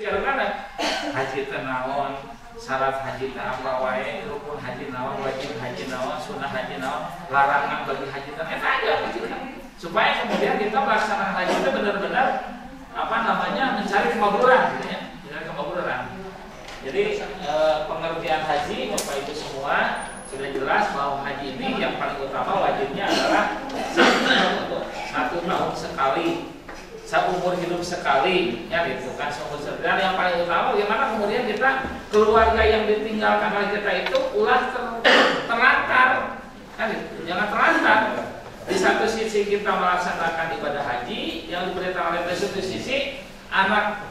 Karena haji tenawan, syarat haji apa wae, rukun haji nawan, wajib haji nawan, sunnah haji nawan, larangan bagi haji tenawan, aja pikirkan. Supaya kemudian kita melaksanakan haji itu benar-benar mencari kemakburan, gitu ya, mencari kemakburan. Jadi pengertian haji Bapak Ibu semua sudah jelas bahwa haji ini yang paling utama wajibnya adalah satu tahun sekali, seumur hidup sekali, ya gitu kan, seumur sekali. Dan yang paling utama bagaimana kemudian kita keluarga yang ditinggalkan oleh kita itu ulah terlantar, kan gitu. Jangan terlantar. Di satu sisi kita melaksanakan ibadah haji yang diperintahkan oleh satu sisi anak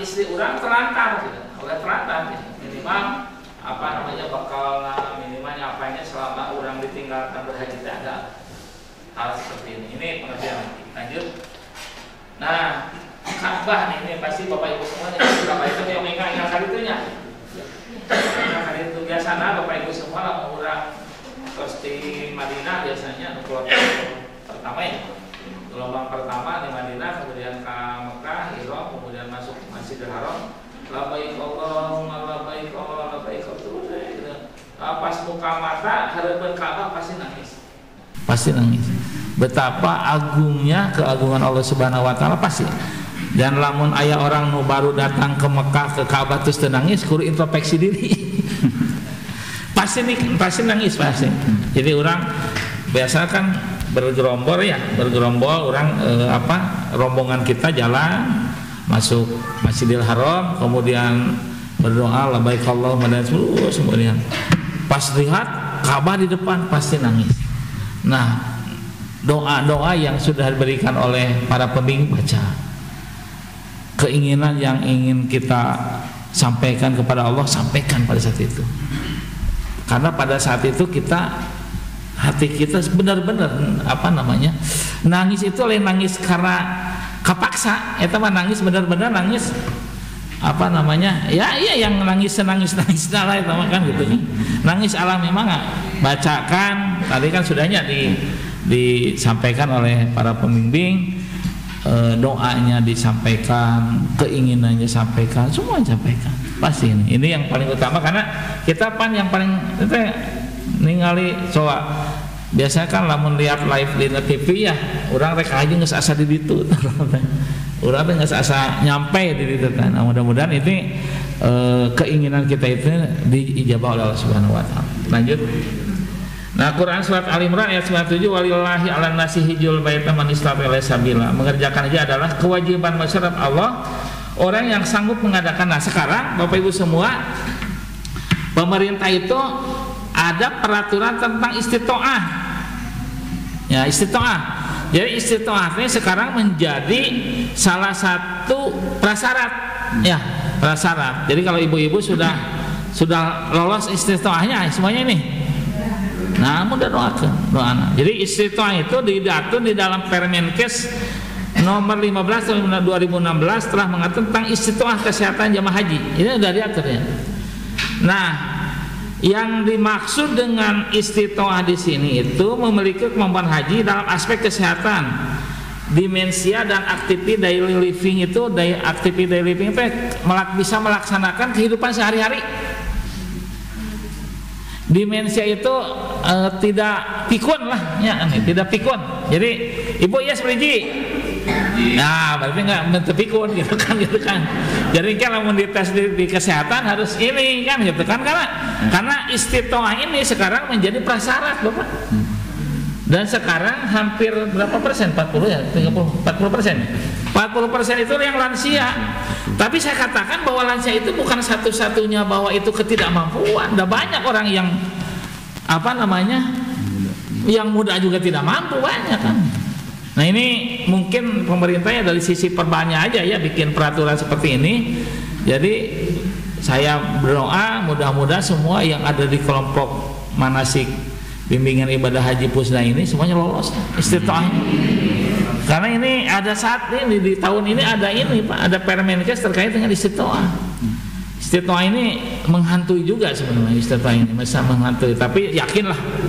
istri orang terlantar, gitu. Oleh terlantar, gitu. Minimal bekalnya, minimalnya apanya selama orang ditinggalkan berhaji ada hal seperti ini. Ini pengertian. Lanjut. Nah, Ka'bah ini pasti Bapak Ibu semua nih, Ka'bah itu yang ingat kali itunya. Kali itu biasanya Bapak Ibu semua lah orang terus di Madinah biasanya pertama ya. Gelombang pertama di Madinah, kemudian ke Mekah, Ihram, kemudian masuk Masjidil Haram. Labbaik Allahumma labbaik Allahumma labbaik terus gitu. Pas buka mata harapan Ka'bah pasti nangis. Pasti nangis. Betapa agungnya keagungan Allah Subhanahu wa taala pasti. Dan lamun aya orang nu baru datang ke Mekah ke Ka'bah terus nangis, kudu introspeksi diri. pasti nangis pasti. Jadi orang biasa kan bergerombol orang rombongan kita jalan masuk Masjidil Haram, kemudian berdoa labbaik Allahumma dan terus kemudian pas lihat Ka'bah di depan pasti nangis. Nah, doa-doa yang sudah diberikan oleh para pembimbing baca, keinginan yang ingin kita sampaikan kepada Allah sampaikan pada saat itu, karena pada saat itu hati kita benar-benar nangis itu lain nangis karena kapaksa, itu mah nangis benar-benar nangis yang nangis lah itu kan gitu, nangis alami memang bacakan tadi kan sudahnya disampaikan oleh para pembimbing, doanya disampaikan, keinginannya disampaikan, semua disampaikan pasti ini yang paling utama, karena kita yang paling itu ningali coba biasanya kan lamun lihat live di TV ya orang rek aja nggak asa di situ orang nggak asa nyampe di situ kan. Nah, mudah-mudahan ini keinginan kita itu diijabah oleh Allah Subhanahu wa taala. Lanjut. Nah, Quran surat Al-Imran ayat 97, walillahi 'alan nasi hijjul baita man istata'a ilaihi sabila. Mengerjakan haji adalah kewajiban masyarakat Allah orang yang sanggup mengadakan. Nah, sekarang Bapak Ibu semua, pemerintah itu ada peraturan tentang istitoah. Ya, istitoah. Jadi istitoah ini sekarang menjadi salah satu prasyarat. Ya, prasyarat. Jadi kalau ibu-ibu sudah lolos istitoahnya semuanya ini. Nah, mudah doakan. Jadi istitoah itu diatur di dalam Permenkes nomor 15 tahun 2016 telah mengatur tentang istitoah kesehatan jamaah haji. Ini sudah diatur ya. Nah, yang dimaksud dengan istitoah di sini itu memiliki kemampuan haji dalam aspek kesehatan, dimensia dan aktivitas daily living itu bisa melaksanakan kehidupan sehari-hari. Dimensia itu tidak pikun lah, ya, tidak pikun. Jadi ibu ya seperti nah, berarti nggak mentepikun gitu kan. Jadi kalau mau dites di kesehatan harus ini kan gitu kan, karena istitoah ini sekarang menjadi prasyarat Bapak. Dan sekarang hampir berapa persen? 40 ya, 40%. 40% itu yang lansia. Tapi saya katakan bahwa lansia itu bukan satu-satunya bahwa itu ketidakmampuan. Ada banyak orang yang yang muda juga tidak mampu, banyak kan. Nah, ini mungkin pemerintahnya dari sisi perbannya aja ya bikin peraturan seperti ini. Jadi saya berdoa mudah-mudahan semua yang ada di kelompok manasik bimbingan ibadah haji pusna ini semuanya lolos istitoah. Karena ini ada saat ini di tahun ini ada ini Pak, ada Permenkes terkait dengan istitoah. Istiqomah ini menghantui juga sebenarnya, istiqomah ini bisa menghantui. Tapi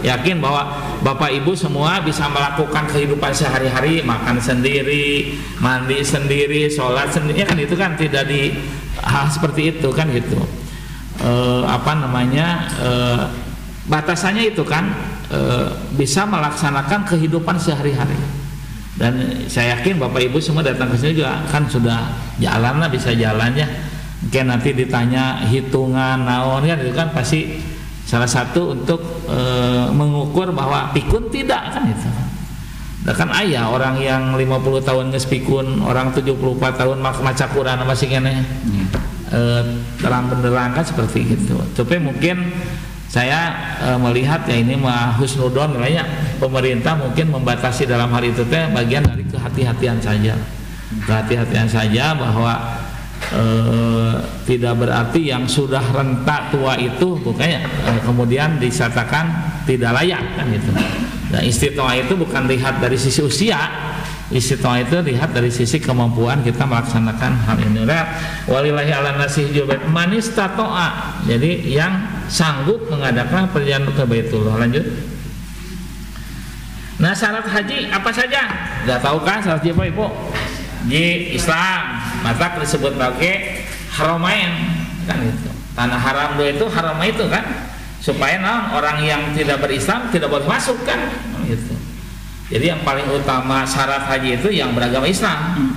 yakin bahwa Bapak Ibu semua bisa melakukan kehidupan sehari-hari, makan sendiri, mandi sendiri, sholat sendiri, ya kan itu kan tidak di hal seperti itu kan gitu. Batasannya itu kan bisa melaksanakan kehidupan sehari-hari. Dan saya yakin Bapak Ibu semua datang ke sini juga kan sudah jalan lah, bisa jalan ya. Mungkin nanti ditanya hitungan naon kan itu kan pasti salah satu untuk mengukur bahwa pikun tidak kan itu. Nah, kan ayah orang yang 50 tahun geus pikun, orang 74 tahun maca Quran masih kene terang benderang kan seperti itu. Tapi mungkin saya melihat ya ini mah husnudon ya, pemerintah mungkin membatasi dalam hal itu teh bagian dari kehati-hatian saja. Kehati-hatian saja bahwa tidak berarti yang sudah renta tua itu bukannya kemudian disatakan tidak layak kan itu. Nah, istiqomah itu bukan lihat dari sisi usia, istiqomah itu lihat dari sisi kemampuan kita melaksanakan hal ini. Walillahi ala nasi jubat manis tatoa. Jadi yang sanggup mengadakan perjalanan ke Baitullah. Lanjut. Nah, syarat haji apa saja? Sudah tahu kan syarat haji apa Ibu? Di Islam maka disebut sebagai haramain kan itu. Tanah haram itu haram itu kan supaya orang yang tidak berislam tidak boleh masuk kan gitu. Jadi yang paling utama syarat haji itu yang beragama Islam.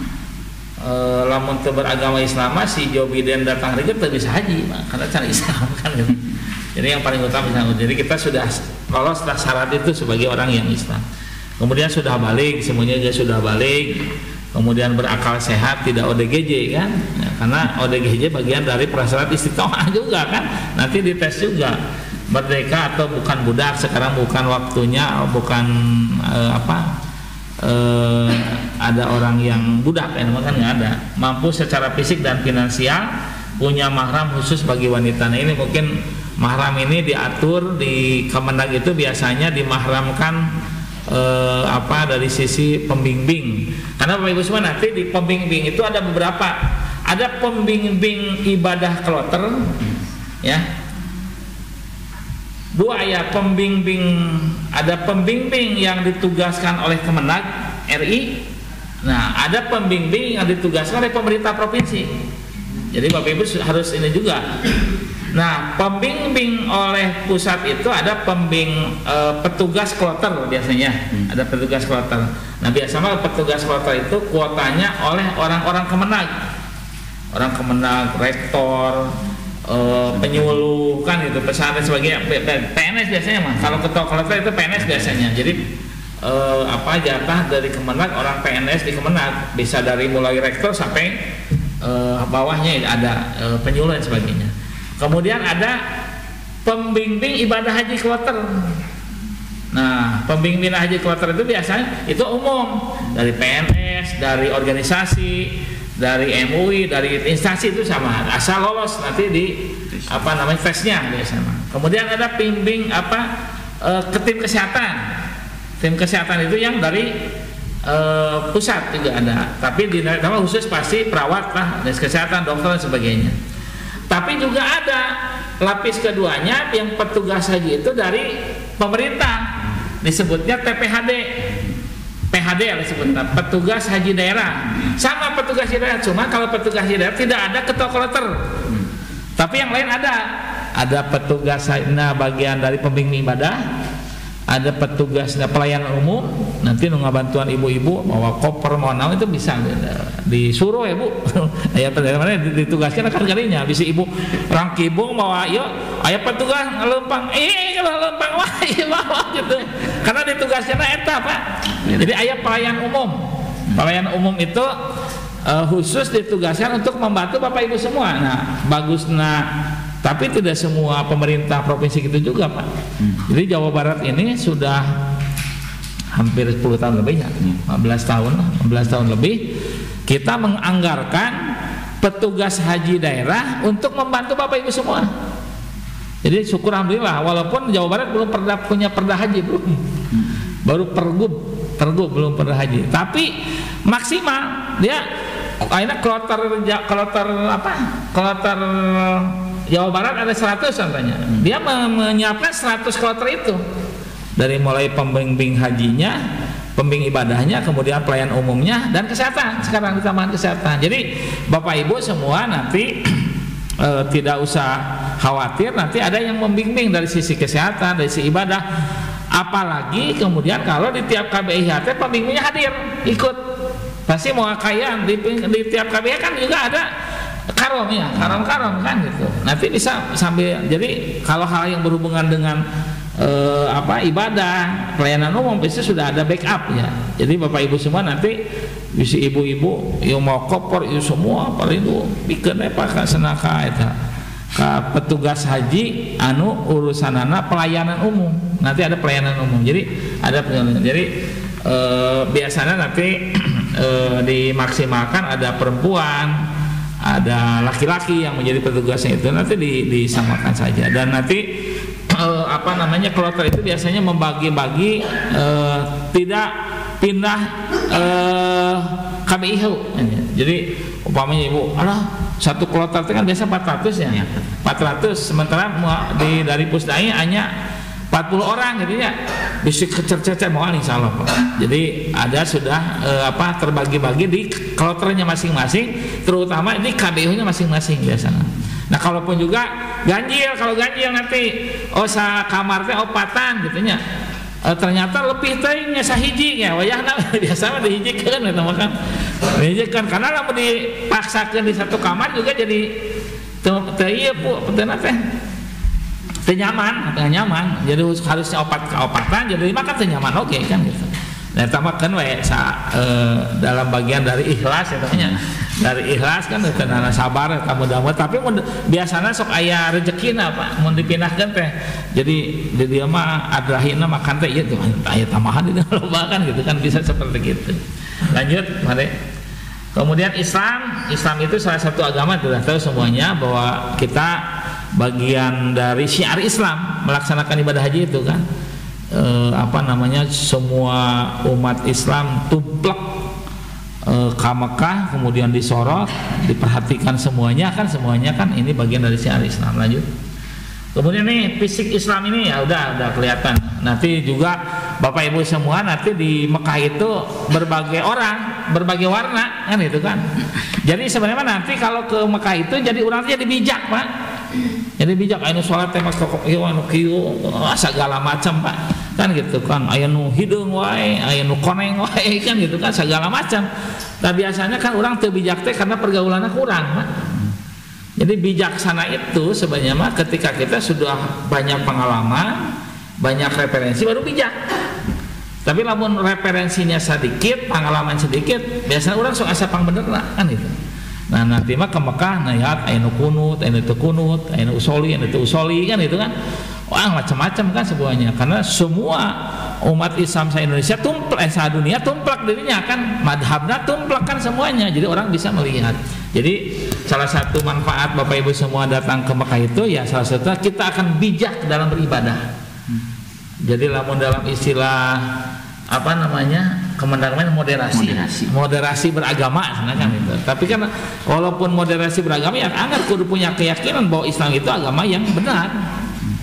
Lamun teu beragama Islam si jobiden datang lagi teu bisa haji karena cara Islam kan gitu. Jadi yang paling utama Islam. Jadi kita sudah lolos syarat itu sebagai orang yang Islam. Kemudian sudah balik, semuanya juga sudah balik. Kemudian berakal sehat, tidak ODGJ kan ya, karena ODGJ bagian dari prasyarat istiqomah juga kan, nanti dites juga merdeka atau bukan budak, sekarang bukan waktunya, bukan ada orang yang budak kan nggak ada, mampu secara fisik dan finansial, punya mahram khusus bagi wanita. Nah ini mungkin mahram ini diatur di Kemendag itu biasanya dimahramkan dari sisi pembimbing, karena Bapak Ibu semua nanti di pembimbing itu ada beberapa, ada pembimbing ibadah kloter ya, dua ya pembimbing, ada pembimbing yang ditugaskan oleh Kemenag RI, nah ada pembimbing yang ditugaskan oleh pemerintah provinsi. Jadi Bapak Ibu harus ini juga. Nah, pembimbing oleh pusat itu ada petugas kloter biasanya, ada petugas kloter. Nah, biasanya petugas kloter itu kuotanya oleh orang-orang Kemenag, orang Kemenag, rektor, penyuluh kan itu, pesantren sebagai PNS biasanya mah. Kalau ketua kloter itu PNS biasanya. Jadi jatah dari Kemenag, orang PNS di Kemenag bisa dari mulai rektor sampai bawahnya ada penyuluh dan sebagainya. Kemudian ada pembimbing ibadah haji kloter. Nah, pembimbing haji kloter itu biasanya itu umum, dari PNS, dari organisasi, dari MUI, dari instansi itu sama, asal lolos nanti di tesnya biasanya. Kemudian ada pembimbing ke tim kesehatan. Tim kesehatan itu yang dari pusat juga ada, tapi di nama khusus pasti perawat lah, dinas kesehatan, dokter dan sebagainya. Tapi juga ada lapis keduanya yang petugas haji itu dari pemerintah, disebutnya TPHD, PHD disebutnya petugas haji daerah. Sama petugas haji daerah, cuma kalau petugas haji daerah tidak ada ketua kloter, tapi yang lain ada petugas bagian dari pembimbing ibadah, ada petugas pelayanan umum, nanti nunggu bantuan ibu-ibu bawa koper mau naon itu bisa disuruh ya Bu. Aya mana ditugaskan akan kalinya bisa ibu orang kibung bawa yuk aya petugas lempang kalau lempang wah bawa gitu karena ditugaskan eta Pak. Jadi aya pelayan umum. Pelayan umum itu khusus ditugaskan untuk membantu Bapak Ibu semua. Nah, tapi tidak semua pemerintah provinsi itu juga Pak. Jadi Jawa Barat ini sudah hampir 10 tahun lebih ya, 15 tahun lebih kita menganggarkan petugas haji daerah untuk membantu Bapak Ibu semua. Jadi syukur alhamdulillah, walaupun Jawa Barat belum pernah punya perda haji belum, baru pergub belum perda haji, tapi maksimal dia akhirnya kloter kloter Jawa Barat ada 100 contohnya. Dia menyiapkan 100 kloter itu. Dari mulai pembimbing hajinya, pembimbing ibadahnya, kemudian pelayan umumnya, dan kesehatan. Sekarang ditambahan kesehatan. Jadi Bapak Ibu semua nanti tidak usah khawatir, nanti ada yang membimbing dari sisi kesehatan, dari sisi ibadah. Apalagi kemudian kalau di tiap KBIH pembimbingnya hadir, ikut. Pasti mau kaya di tiap KBIH kan juga ada karom ya, karom kan gitu. Nanti bisa sambil, jadi kalau hal yang berhubungan dengan ibadah, pelayanan umum pasti sudah ada backup ya. Jadi Bapak Ibu semua nanti bisa ibu-ibu yang mau kopor itu semua paling itu bikin apa senaka itu ka petugas haji anu urusanana pelayanan umum. Nanti ada pelayanan umum. Jadi ada pelayanan. Jadi biasanya nanti dimaksimalkan ada perempuan, ada laki-laki yang menjadi petugasnya itu nanti disamakan saja. Dan nanti kloter itu biasanya membagi-bagi tidak pindah KBIH. Jadi umpamanya ibu, satu kloter itu kan biasa 400 ya, 400. Sementara dari Pusdai hanya 40 orang gitu ya, bisa kecer-cecer mau insya Allah Pak. Jadi ada sudah terbagi-bagi di kloternya masing-masing, terutama ini KBIH-nya masing-masing biasanya. Nah kalaupun juga ganjil, kalau ganjil nanti kamar teh opatan gitunya, ternyata lebih teuingnya sahiji ya wayahna biasa mah dihijikeun eta mah kan. Dihijikeun karena lamun dipaksakeun di satu kamar juga jadi teu ieu peuteunan teh teu nyaman, jadi harusnya opatan jadi makan teu nyaman oke kan gitu. Nah tambahkan dalam bagian dari ikhlas ya namanya. Dari ikhlas kan tenana sabar kamu damai, tapi biasanya sok aya rezekina Pak mun dipindahkeun teh. Jadi dia mah adrahina makan teh ieu tuh aya tambahan di loba kan gitu kan, bisa seperti gitu. Lanjut mari. Kemudian Islam itu salah satu agama sudah tahu semuanya bahwa kita bagian dari syiar Islam melaksanakan ibadah haji itu kan. Semua umat Islam tumplek ke Mekah, kemudian disorot, diperhatikan semuanya kan ini bagian dari syiar Islam. Lanjut. Kemudian nih fisik Islam ini ya udah kelihatan. Nanti juga Bapak Ibu semua nanti di Mekah itu berbagai orang, berbagai warna kan itu kan. Jadi sebenarnya nanti kalau ke Mekah itu jadi orang jadi bijak Pak. Jadi bijak anu salat teh kok ieu anu kieu segala macam Pak. Kan gitu kan, aya nu hideung wae, aya nu koneng wae kan gitu kan segala macam. Nah biasanya kan orang teu bijak teh karena pergaulannya kurang, Pak. Jadi bijaksana itu sebenarnya mah ketika kita sudah banyak pengalaman, banyak referensi baru bijak. Tapi lamun referensinya sedikit, pengalaman sedikit, biasanya orang sok asa pang bener lah kan itu. Nah nanti mah ke Mekah, nah aya nu kunut, aya nu teu kunut, aya nu usoli, aya nu teu usoli kan itu kan. Wah macam-macam kan semuanya, karena semua umat Islam se-Indonesia dunia tumplak dirinya kan, madhabna tumplak kan semuanya, jadi orang bisa melihat. Jadi salah satu manfaat Bapak Ibu semua datang ke Mekah itu ya salah satunya kita akan bijak dalam beribadah. Jadi lamun dalam istilah kemenangan moderasi beragama kan itu. Tapi kan walaupun moderasi beragama ya anggar kudu punya keyakinan bahwa Islam itu agama yang benar.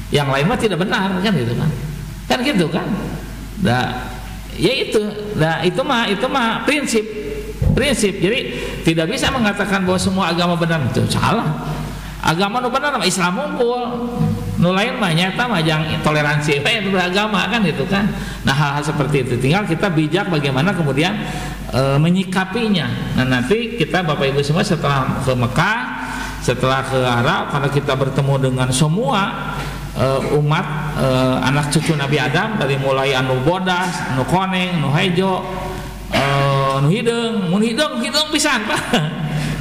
Yang lain mah tidak benar kan gitu kan gitu kan. Itu mah prinsip. Jadi tidak bisa mengatakan bahwa semua agama benar, itu salah. Agama nu benar Islam unggul, nu lain mah nyata mah yang toleransi beragama kan gitu kan. Nah hal-hal seperti itu tinggal kita bijak bagaimana kemudian menyikapinya. Nah nanti kita Bapak Ibu semua setelah ke Mekah, setelah ke Arab, karena kita bertemu dengan semua umat anak cucu Nabi Adam, dari mulai anu bodas, anu koneng, anu hejo, anu hideung, mun hideung pisan Pak.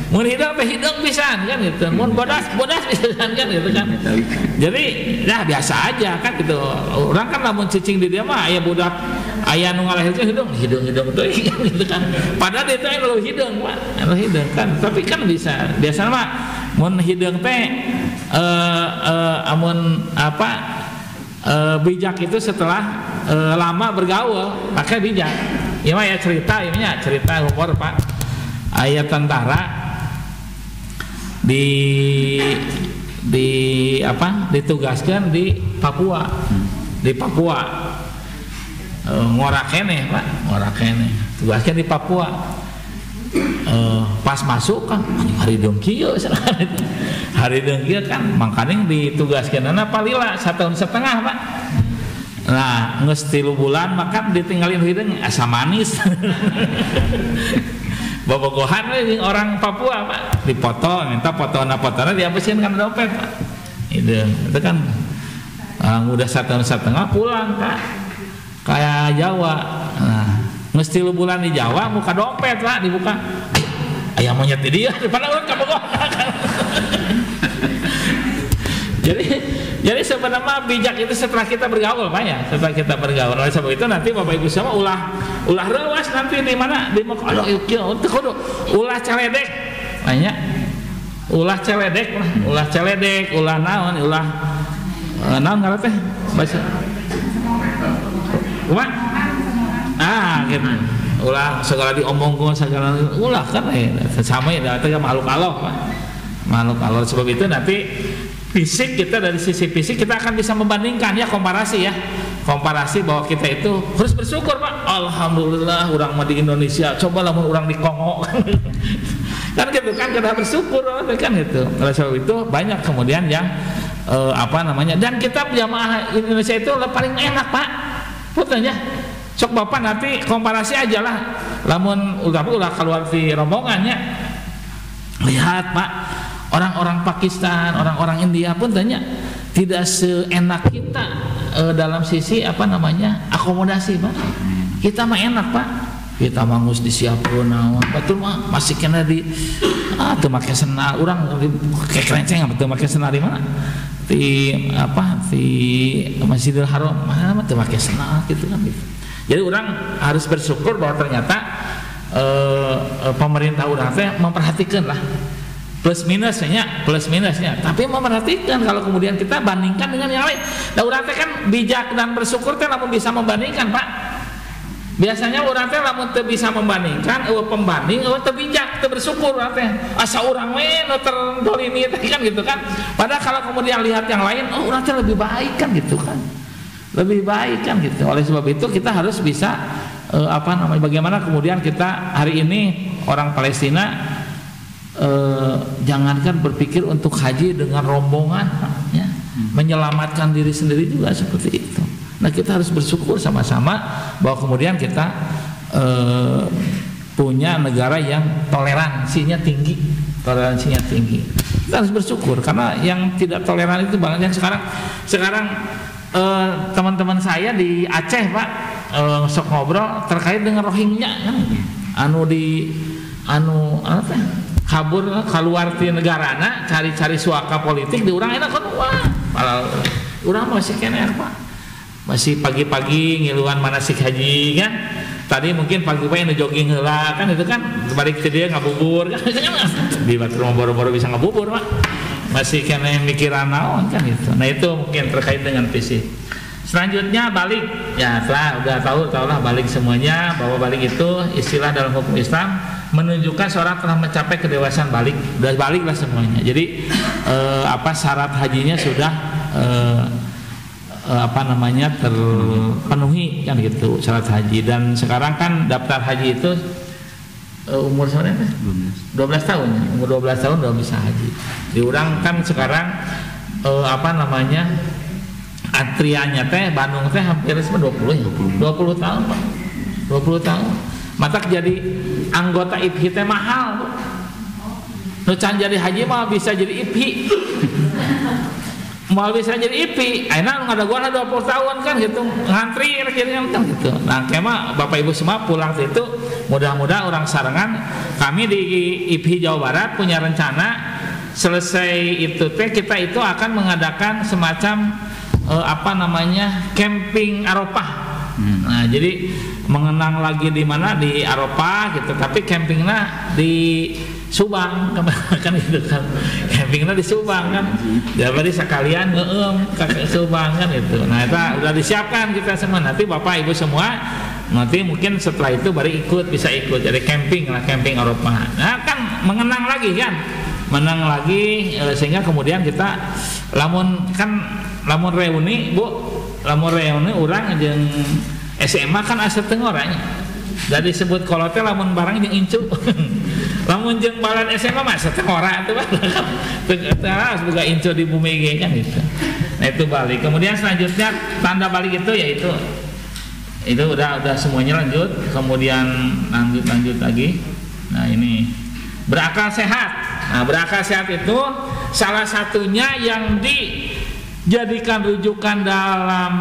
Mun hideung teh hideung pisan kan gitu. Mun bodas pisan kan gitu kan. Jadi ya biasa aja kan gitu. Orang kan lamun cicing di dia mah aya budak aya nu ngalahirkeun hideung teh gitu kan. Padahal itu anu hideung Pak, anu hideung kan. Tapi kan bisa biasanya mah mun hideung teh bijak itu setelah lama bergaul pakai bijak. Ya mah ya cerita humor Pak. Ayat tentara ditugaskan di Papua. Di Papua. Ngorakene Pak, ngorakene. Tugaskan di Papua. Pas masuk kan hari dengkieu hari dengkieu kan makanya ditugaskan palila 1,5 tahun Pak. Nah geus 3 bulan maka ditinggalin hideung asa manis. Bobogohan we orang Papua Pak, dipoto minta fotona dihapusin kan dompet Pak. Itu kan udah 1,5 tahun pulang Pak kayak Jawa. Nah mesti 3 bulan di Jawa buka dompet Pak, dibuka ayam monyet di dia daripada orang kabogohan. Jadi sebenarnya bijak itu setelah kita bergaul Pak ya, setelah kita bergaul. Oleh sebab itu nanti Bapak Ibu semua ulah rewas nanti di mana di Mekah ulah celedek banyak ulah celedek ulah naon ngaran teh bahasa gitu ulah segala diomongkan segala ulah kan sama ya itu makhluk Allah Pak, makhluk Allah. Sebab itu nanti fisik kita dari sisi fisik kita akan bisa membandingkan ya, komparasi bahwa kita itu harus bersyukur Pak. Alhamdulillah orang mah di Indonesia, coba lah orang di Kongo kan gitu kan, kita bersyukur kan gitu. Oleh sebab itu banyak kemudian yang dan kita jamaah Indonesia itu paling enak Pak putanya. Sok Bapak nanti komparasi aja lah lamun udah keluar di rombongannya, lihat Pak orang-orang Pakistan, orang-orang India pun tanya tidak seenak kita dalam sisi akomodasi Pak. Kita mah enak Pak, kita mangus disiapkeun naon betul mah masih kena di teu make senar urang kayak kerenceng teu make senar di mana di Masjidil Haram mana teu make senar gitu kan gitu. Jadi orang harus bersyukur bahwa ternyata pemerintah urang teh memperhatikan lah plus minusnya, tapi memperhatikan kalau kemudian kita bandingkan dengan yang lain. Nah urang teh kan bijak dan bersyukur teh lamun bisa membandingkan Pak. Biasanya urang teh lamun teu bisa membandingkan, pembanding teu bijak, teu bersyukur urang teh. Asa urang we nu terdolimi teh kan gitu kan. Padahal kalau kemudian lihat yang lain, urang teh lebih baik kan gitu kan. Lebih baik kan gitu. Oleh sebab itu kita harus bisa bagaimana kemudian kita hari ini orang Palestina jangankan berpikir untuk haji dengan rombongan ya, menyelamatkan diri sendiri juga seperti itu. Nah kita harus bersyukur sama-sama bahwa kemudian kita punya negara yang toleransinya tinggi. Kita harus bersyukur karena yang tidak toleran itu banyak. Sekarang teman-teman saya di Aceh Pak sok ngobrol terkait dengan Rohingya kan, kabur keluar di negarana cari suaka politik di urang enak kan wah urang masih kena Pak, masih pagi-pagi ngiluan manasik haji kan. Tadi mungkin pagi-pagi jogging heula kan itu kan balik ke dia ngabubur kan di batu rumah baru-baru bisa ngabubur Pak, masih kena mikiran naon kan itu. Nah itu mungkin terkait dengan fisik. Selanjutnya balik ya udah tahu lah balik semuanya, bahwa balik itu istilah dalam hukum Islam menunjukkan seorang telah mencapai kedewasaan balik, udah balik lah semuanya. Jadi syarat hajinya sudah terpenuhi kan gitu syarat haji. Dan sekarang kan daftar haji itu umur sebenarnya 12 tahun ya. Umur 12 tahun udah bisa haji. Diurang kan sekarang antriannya teh Bandung teh hampir 20 ya. 20 tahun Pak. 20 tahun. Mata jadi anggota IPHI teh mahal. Nu can jadi haji mah bisa jadi IPHI. Mau bisa jadi IPI, ayeuna ada gua 20 tahun kan gitu, ngantri akhirnya kan gitu. Nah, kema Bapak Ibu semua pulang itu mudah-mudahan orang sarangan kami di IPI Jawa Barat punya rencana selesai itu teh kita itu akan mengadakan semacam camping Arafah. Nah, jadi mengenang lagi di mana di Arafah gitu, tapi campingnya di Subang kan gitu kan, campingnya di Subang kan, jadi sekalian kakek Subang kan itu. Nah itu udah disiapkan kita semua, nanti Bapak Ibu semua nanti mungkin setelah itu baru bisa ikut jadi camping lah, camping Arafah. Nah kan mengenang lagi kan, menang lagi sehingga kemudian kita lamun reuni Bu, lamun reuni urang jeung SMA kan asal teu ngoranya. Jadi disebut kolot teh lamun barang jeung incu. Lamun jeung balan SMA mah asal teu ngora teh harus boga incu di bumi ge kan gitu. Nah itu balik. Kemudian selanjutnya tanda balik itu yaitu itu udah semuanya lanjut. Kemudian lanjut lagi. Nah ini berakal sehat. Nah berakal sehat itu salah satunya yang dijadikan rujukan dalam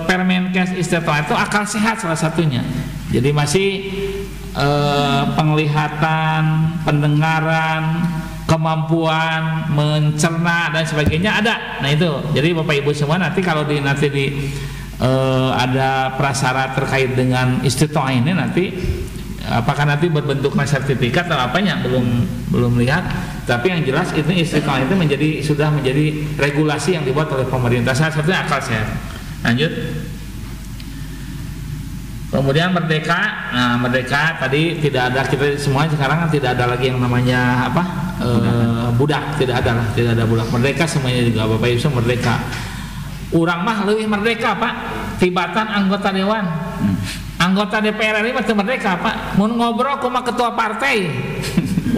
Permenkes Istitoah itu akal sehat salah satunya. Jadi masih penglihatan, pendengaran, kemampuan mencerna dan sebagainya ada. Nah itu. Jadi Bapak Ibu semua nanti kalau ada prasyarat terkait dengan Istitoah ini nanti apakah nanti berbentuk sertifikat atau apanya belum lihat, tapi yang jelas ini Istitoah itu sudah menjadi regulasi yang dibuat oleh pemerintah. Salah satunya akal sehat. Lanjut. Kemudian merdeka. Nah merdeka tadi tidak ada, kita semua sekarang tidak ada lagi yang namanya budak, tidak ada budak. Merdeka semuanya juga Bapak Ibu merdeka. Urang mah lebih merdeka Pak, tibatan anggota dewan. Anggota DPR RI mah merdeka Pak, mun ngobrol kuma ketua partai.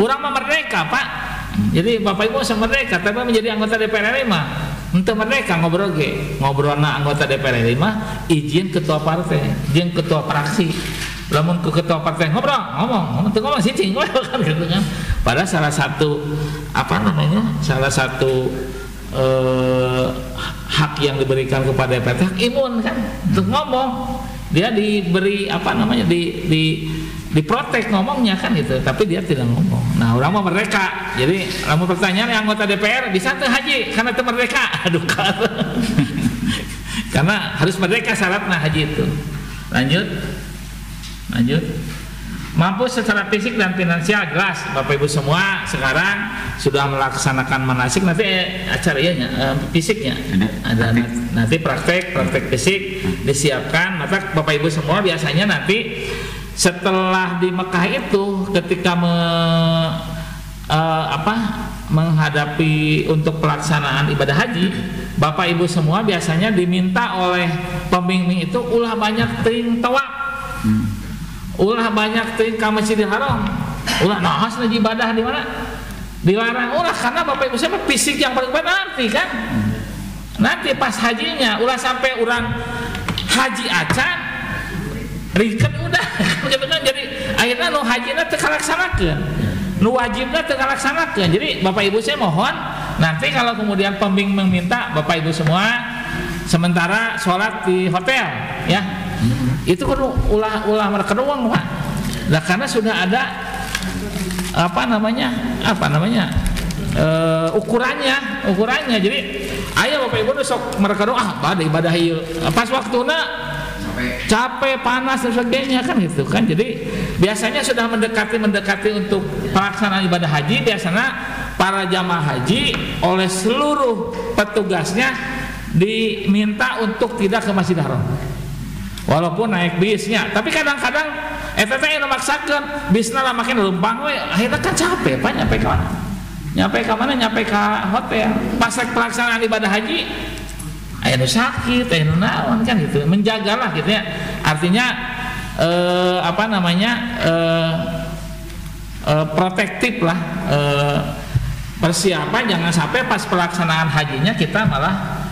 Urang mah merdeka Pak. Jadi Bapak Ibu merdeka, tapi menjadi anggota DPR RI mah henteu merdeka ngobrolna anggota DPR RI mah izin ketua partai, jeung ketua fraksi. Lamun ke ketua partai ngomong teu ngomong sicing kan gitu kan. Pada salah satu salah satu hak yang diberikan kepada DPR hak imun kan untuk ngomong. Dia diberi diprotek ngomongnya kan gitu, tapi dia tidak ngomong. Nah orang mau merdeka. Jadi lamun pertanyaan yang anggota DPR bisa teu haji karena teu merdeka. Aduh kan. Karena harus merdeka syaratnya haji itu. Lanjut. Mampu secara fisik dan finansial jelas Bapak Ibu semua sekarang sudah melaksanakan manasik. Nanti acara fisiknya ada nanti praktek fisik disiapkan. Maka Bapak Ibu semua biasanya nanti setelah di Mekah itu ketika menghadapi untuk pelaksanaan ibadah haji, Bapak Ibu semua biasanya diminta oleh pembimbing itu ulah banyak teuing tawaf. Ulah banyak teuing ka Masjidil Haram. Ulah nahas lagi ibadah di mana? Dilarang ulah karena Bapak Ibu sama fisik yang paling nanti kan. Nanti pas hajinya ulah sampai orang haji acan rikeun udah gitu kan. Jadi akhirnya nu hajina teu kalaksanakeun. Nu wajibna teu kalaksanakeun. Jadi Bapak Ibu saya mohon nanti kalau kemudian pembimbing meminta Bapak Ibu semua sementara sholat di hotel ya. Itu kudu ulah merkenuang Pak. Nah karena sudah ada ukurannya. Jadi aya Bapak Ibu sok merkenuang bade ibadah ieu. Pas waktuna capek, panas dan sebagainya kan gitu kan. Jadi biasanya sudah mendekati untuk pelaksanaan ibadah haji, biasanya para jamaah haji oleh seluruh petugasnya diminta untuk tidak ke Masjidil Haram. Walaupun naik bisnya, tapi kadang-kadang eta teh anu maksakeun bisna lah makin lempang we, akhirnya kan capek Pak nyampe ka mana? Nyampe ka hotel. Pas pelaksanaan ibadah haji aya nu sakit, aya nu naon kan gitu. Menjagalah gitu ya. Artinya protektif lah, persiapan jangan sampai pas pelaksanaan hajinya kita malah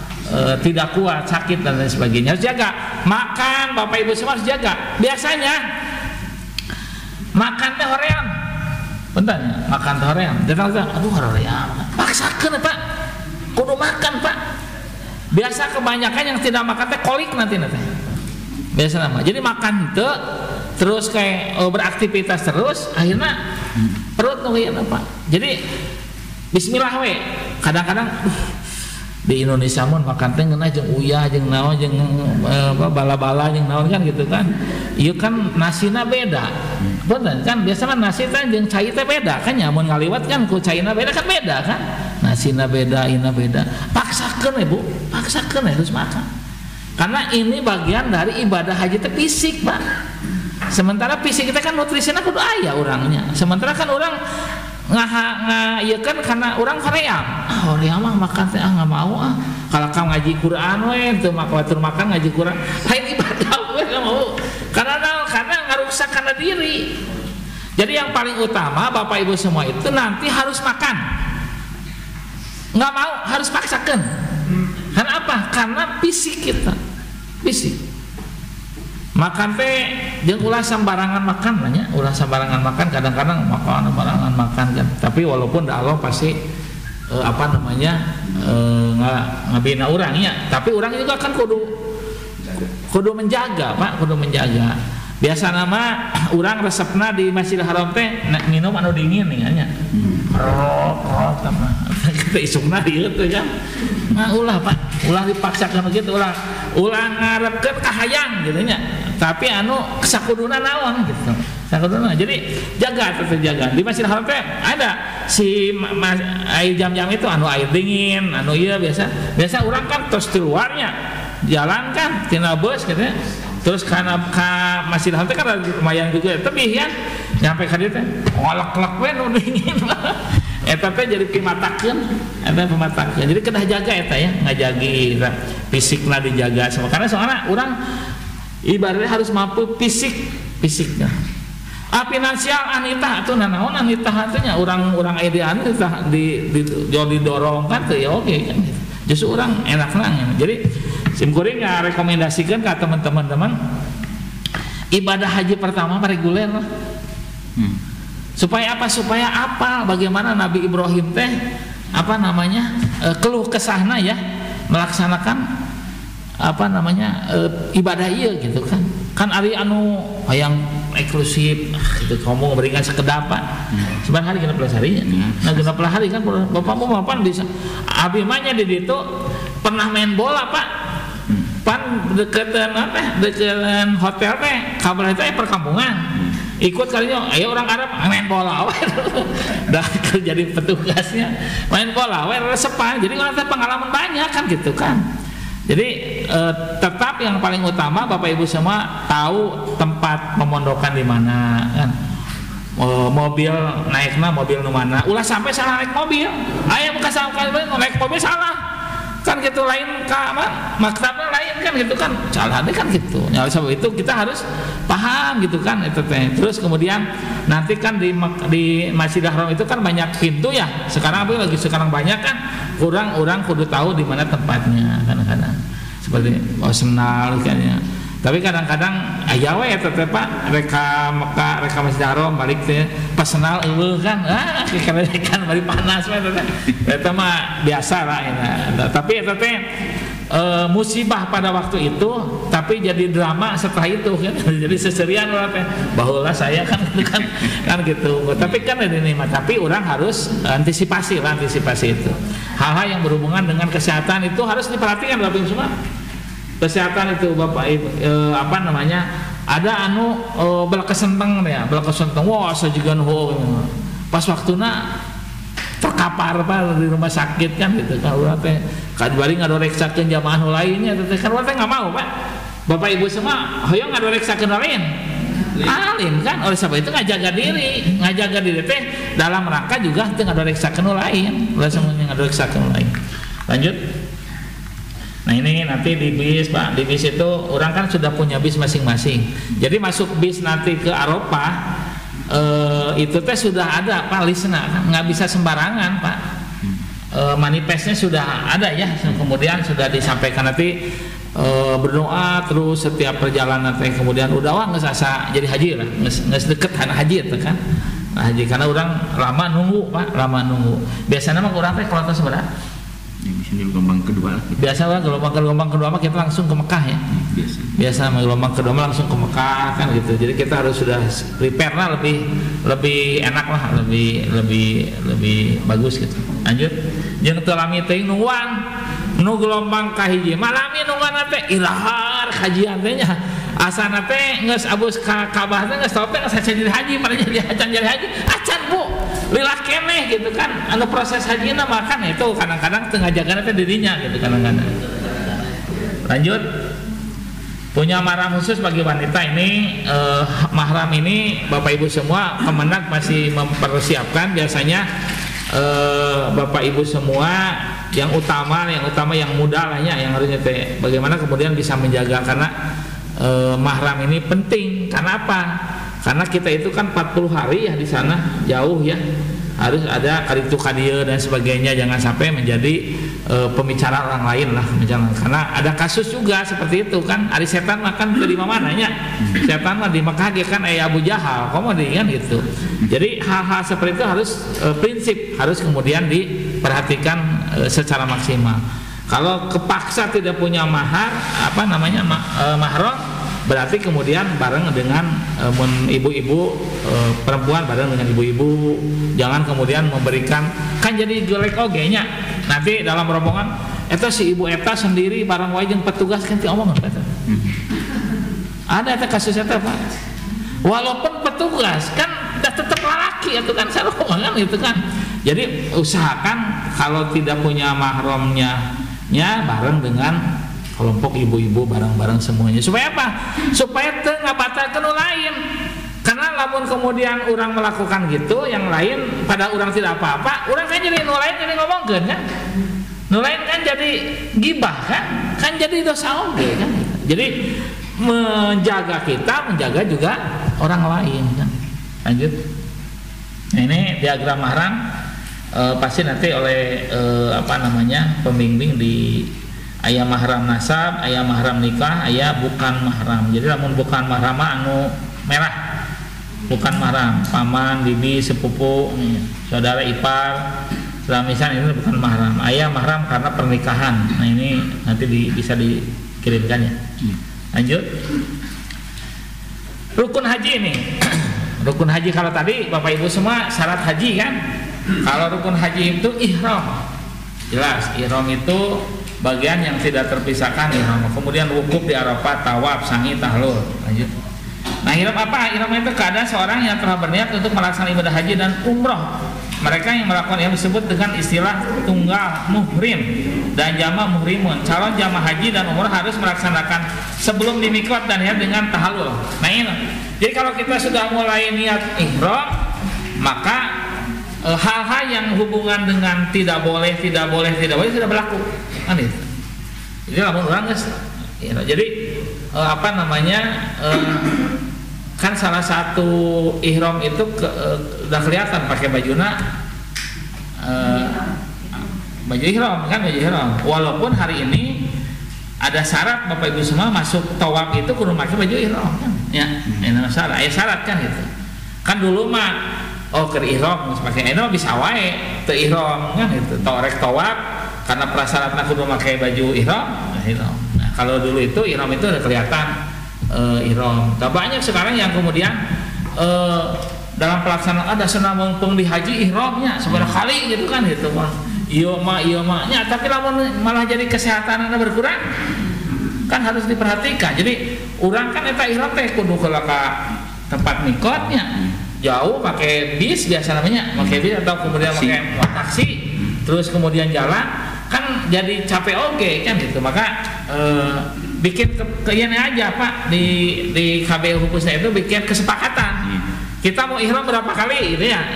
tidak kuat, sakit dan lain sebagainya. Harus jaga makan, Bapak Ibu semua harus jaga. Biasanya makan teh hoream, bentarnya makan teh hoream. Aduh hoream, paksakan Pak, kudu makan Pak. Biasa kebanyakan yang tidak makan teh kolik nanti. Biasa nama. Jadi makan teh terus kayak beraktivitas terus, akhirnya perut nungguin Pak. Jadi Bismillah we. Kadang-kadang di Indonesia mun makan teh ngeunah jeung uyah jeung naon jeung bala-bala jeung naon kan gitu kan. Ieu kan nasina beda. Bener kan biasanya nasi teh jeung cai teh beda kan nya mun ngaliwat kan ku caina beda kan beda kan. Nasina beda, ina beda. Paksakeun we Bu, paksakeun we harus makan. Karena ini bagian dari ibadah haji teh fisik, Pak. Sementara fisik kita kan nutrisinya kudu aya urangnya. Sementara kan orang iya kan karena orang Korea mah makan teh nggak mau kalau kamu ngaji Quran tuh makan ngaji Quran lain ibadah nggak mau karena ngerusak karena diri. Jadi yang paling utama Bapak Ibu semua itu nanti harus makan, nggak mau harus paksakan. Karena apa? Karena fisik kita, fisik. Makan teh jeung ulah sambarangan makan nanya, ulah sambarangan makan kadang-kadang makan sambarangan makan kan. Tapi walaupun Allah pasti ngabina orangnya, tapi orang juga kan kudu menjaga, Pak, kudu menjaga. Biasa nama orang resepna di Masjidil Haram teh minum anu dingin nih nya. Kita isukna dieu teh kan. Nah ulah Pak, ulah dipaksakan begitu ulah ngarepkeun kahayang gitu nya. Tapi anu sakuduna naon gitu. Sakuduna. Jadi jaga tetep jaga. Di Masjidil Haram teh ada si air jam-jam itu anu air dingin, anu ieu biasa orang kan tos di luarnya jalan kan tina bus gitu ya. Terus karena Masjidil Haram kan lumayan juga tapi ya nyampe ka dieu teh ngolak-olak we nu dingin eta teh jadi pimatakeun jadi kedah jaga eta ya ngajagi fisikna dijaga semua karena soalnya orang ibaratnya harus mampu fisiknya finansial anitah atuh nanaon anitah teh nya urang aya di anitah didorong kan teh ya oke kan justru orang enak nang jadi simkuring rekomendasikan ke teman-teman ibadah haji pertama reguler lah. Supaya apa bagaimana Nabi Ibrahim teh keluh kesahna ya melaksanakan ibadah iya gitu kan ari anu yang eksklusif itu kamu memberikan sekedap sebenarnya hari 16 hari nah 16 hari kan bapakmu mapan bisa abi manya di ditu pernah main bola Pak pan deketan hotel teh kabar itu perkampungan ikut kalinya ayo orang Arab main bola dah jadi petugasnya main bola resepan jadi orang pengalaman banyak kan gitu kan jadi tetap yang paling utama Bapak Ibu semua tahu tempat pemondokan di mana kan mobil naiknya mobil nu mana ulah sampai salah naik mobil aya bukan salah naik mobil salah kan gitu lain maktabnya lain kan gitu kan salahnya kan gitu ya sebab itu kita harus paham gitu kan itu teh terus kemudian nanti kan di Masjidil Haram itu kan banyak pintu ya sekarang banyak kan orang kudu tahu di mana tempatnya kadang-kadang seperti Arsenal kan ya tapi kadang-kadang aya we eta teh Pak reka Mekah reka Masjidil Haram balik teh personal eueuh kan kan bari panas we eta mah biasa lah tapi eta teh musibah pada waktu itu tapi jadi drama setelah itu kan jadi seserian lah teh baheula saya kan gitu tapi kan ini mah tapi orang harus antisipasi itu hal-hal yang berhubungan dengan kesehatan itu harus diperhatikan Bapak Ibu semua kesehatan itu Bapak Ibu ada anu belakesenteng ya belakesenteng wah sajigan pas waktuna terkapar Pak di rumah sakit kan gitu kan urang teh kadibari ngadoreksakeun jamaah nu lainnya teh kan urang teh enggak mau Pak Bapak Ibu semua hoyong ngadoreksakeun lain alim kan oleh sebab itu ngajaga diri teh dalam rangka juga teu ngadoreksakeun nu lain ulah semuanya ngadoreksakeun lain lanjut. Nah ini nanti di bis Pak, di bis itu orang kan sudah punya bis masing-masing. Jadi masuk bis nanti ke Arafah itu teh sudah ada Pak listnya, nggak bisa sembarangan Pak. Manifestnya sudah ada ya, kemudian sudah disampaikan nanti berdoa terus setiap perjalanan teh kemudian udah nggak asa jadi haji lah, nggak deket karena haji itu kan. Nah, haji karena orang lama nunggu Pak, lama nunggu. Biasanya mah orang teh kalau sebenarnya gelombang kedua biasa lah gelombang kedua mah kita langsung ke Mekah ya biasa gelombang kedua mah langsung ke Mekah kan gitu jadi kita harus sudah prepare lah lebih enak lah lebih bagus gitu lanjut jeung teu lami teuing nungguan nu gelombang kahiji malami nungguan teh ilahar kajian teh nya asana teh geus abus ka Ka'bah teh geus topeng geus jadi haji pada jadi haji acan Bu lilah keneh gitu kan anu proses hajina makan itu kadang-kadang tengah jagana teh dirinya gitu kadang-kadang lanjut punya mahram khusus bagi wanita ini. Mahram ini Bapak Ibu semua Kemenak masih mempersiapkan biasanya. Bapak Ibu semua yang utama yang muda lahnya yang harusnya bagaimana kemudian bisa menjaga, karena mahram ini penting. Karena apa? Karena kita itu kan 40 hari ya di sana, jauh ya, harus ada kaditu kadia dan sebagainya, jangan sampai menjadi pembicara orang lain lah, karena ada kasus juga seperti itu kan. Ari setan makan di mana nya, setan mah di Mekah dia kan Abu Jahal, kan gitu. Jadi hal-hal seperti itu harus prinsip harus kemudian diperhatikan secara maksimal. Kalau kepaksa tidak punya mahar mahram, berarti kemudian bareng dengan ibu-ibu perempuan bareng dengan ibu-ibu, jangan kemudian memberikan, kan jadi jelek oge nya nanti dalam rombongan eta si ibu eta sendiri barang wae jeung petugas kan omongan eta. Ada eta kasus eta Pak, walaupun petugas kan tetap lelaki itu kan sarombongan itu kan. Jadi usahakan kalau tidak punya mahramnya bareng dengan kelompok ibu-ibu bareng-bareng semuanya. Supaya apa? Supaya teu ngabatalkeun nu lain. Karena lamun kemudian orang melakukan gitu, yang lain pada orang tidak apa-apa, orang kan jadi nu lain jadi ngomongkeun kan. Nu lain kan jadi gibah kan jadi dosa oge kan. Jadi menjaga kita, menjaga juga orang lain kan. Lanjut. Nah, ini diagram mahram pasti nanti oleh pembimbing di aya mahram nasab, aya mahram nikah, aya bukan mahram. Jadi lamun bukan mahram anu merah, bukan mahram, paman, bibi, sepupu, saudara ipar, selamisan ini bukan mahram. Aya mahram karena pernikahan. Nah ini nanti bisa dikirimkan ya. Lanjut. Rukun haji ini. Rukun haji kalau tadi Bapak Ibu semua syarat haji kan. Kalau rukun haji itu ihram. Jelas, ihram itu bagian yang tidak terpisahkan ihram. Kemudian wukuf di Arafah, tawaf, sa'i, tahlul. Lanjut. Nah, ihram apa? Ihram itu keadaan seorang yang telah berniat untuk melaksanakan ibadah haji dan umroh. Mereka yang melakukan ihram disebut dengan istilah tunggal muhrim dan jama' muhrimun. Calon jamaah haji dan umroh harus melaksanakan sebelum di mikot dan niat dengan tahallul. Nah, ini. Jadi kalau kita sudah mulai niat ihram, maka hal-hal yang hubungan dengan tidak boleh sudah berlaku kan itu. Jadi lamun orang guys, jadi kan salah satu ihram itu udah kelihatan pakai bajuna baju ihram kan, baju ihram. Walaupun hari ini ada syarat Bapak Ibu semua masuk tawaf itu kudu pakai baju ihram kan. Ya, ini syarat, syarat kan itu. Kan dulu mah ke ihram pakai ihram bisa wae teu ihram kan itu. Torek tawaf karena prasyaratna kudu pakai baju ihram. Nah, kalau dulu itu ihram itu udah kelihatan ihram. Banyak sekarang yang kemudian dalam pelaksanaan ada senam mumpung di haji ihramnya seberapa kali gitu kan gitu mah. Iya mah nya, tapi lamun malah jadi kesehatannya berkurang kan harus diperhatikan. Jadi orang kan eta ihram teh kudu ka tempat mikotnya jauh pakai bis biasa namanya, pakai bis atau kemudian pakai taksi, terus kemudian jalan kan jadi capek oke kan gitu. Maka bikin ini aja Pak di KBU khususnya itu bikin kesepakatan. Kita mau ihram berapa kali gitu ya,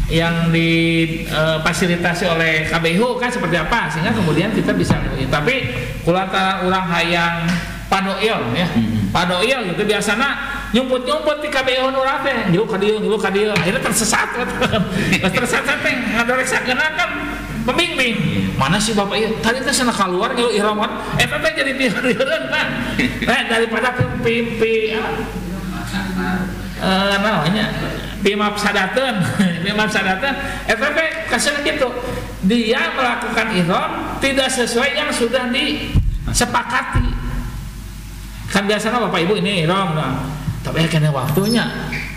yang difasilitasi oleh KBU kan seperti apa, sehingga kemudian kita bisa. Tapi kulantara orang hayang padoil ya, padoil gitu biasanya nyumput di KBU urang teh jauh ka dieu akhirnya tersesat pas tersesat teh ngadoreksakeun kan pembimbing mana sih Bapak ieu tadi teh sana keluar ngilu ihraman eta teh jadi pieureun Pak daripada pimpi namanya bimap sadateun eta teh kasana gitu dia melakukan ihram tidak sesuai yang sudah disepakati kan biasanya Bapak Ibu ini ihram tapi kena waktunya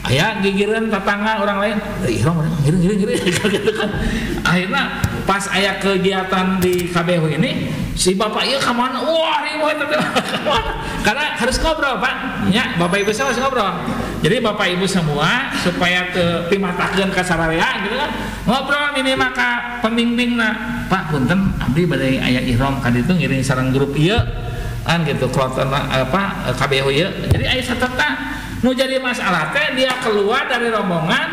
aya gigireun tetangga orang lain ihram giring gitu kan. Akhirnya pas aya kegiatan di KBU ini si Bapak ieu ka mana wah riweuh eta karena harus ngobrol Pak nya Bapak Ibu semua harus ngobrol. Jadi Bapak Ibu semua supaya teu pimatakeun ka sararea gitu kan ngobrol minimal ka pembimbingna Pak punten abdi bade aya ihram ka ditu ngiring sareng grup ieu kan gitu kloten apa KBO ya. Jadi aya sateta nu jadi masalah teh dia keluar dari rombongan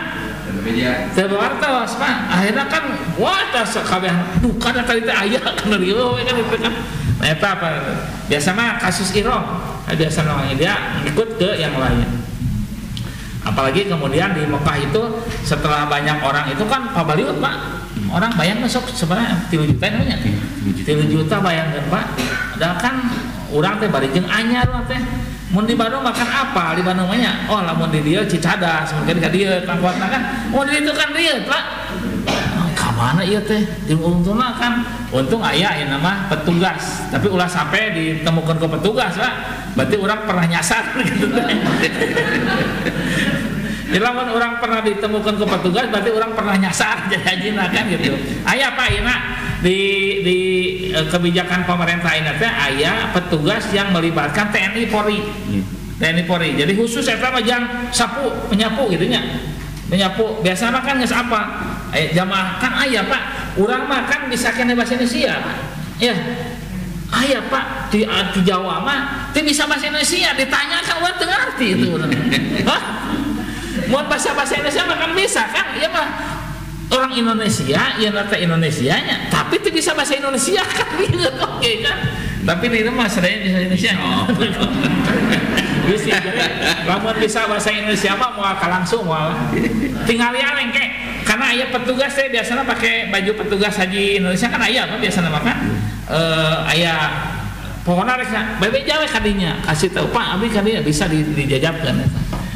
terbawartos Pak. Akhirnya kan wah tas kabeh bukan tadi teh aya kan rieuh kan itu kan. Nah eta apa? Biasa mah kasus Irom. Biasa namanya dia ikut ke yang lain. Apalagi kemudian di Mekah itu setelah banyak orang itu kan pabaliut Pak. Orang bayang masuk sebenarnya 3 juta namanya. 3 juta bayangkan Pak. Ada kan orang teh bari jeung anyar teh. Mun di Bandung makan apa? Di Bandung banyak. Oh, lamun di dieu Cicadas, mungkin ka dieu kangkuatna kan. Oh, di itu kan dieu, Pak. Ka mana ieu teh? Di untungna kan untung aya ieu nama petugas. Tapi ulah sampai ditemukan ke petugas, Pak. Berarti orang pernah nyasar gitu teh. Jadi lamun orang pernah ditemukan ke petugas berarti orang pernah nyasar jadi hajina kan gitu. Aya Pak ina di kebijakan pemerintah ini teh aya petugas yang melibatkan TNI Polri. TNI Polri. Jadi khusus eta mah jang sapu menyapu gitu nya. Menyapu biasanya kan geus apa? Jamaah kan aya Pak. Urang mah kan bisa kena bahasa Indonesia. Ya. Aya Pak di Jawa mah teu bisa bahasa Indonesia ditanyakan urang teu ngarti itu. Hah? Mau bahasa Indonesia makan bisa kan? Ya mah orang Indonesia, ya nata Indonesianya, tapi itu bisa bahasa Indonesia kan gitu, oke kan? Tapi ini mah sedaya bisa Indonesia. Bisa, jadi lamun bisa bahasa Indonesia mah mau langsung mau tinggal liang kek, karena aya petugas saya biasanya pakai baju petugas haji Indonesia kan aya apa biasanya makan aya pokoknya rek bebe jawa kadinya kasih tahu Pak abi kadinya bisa dijajabkan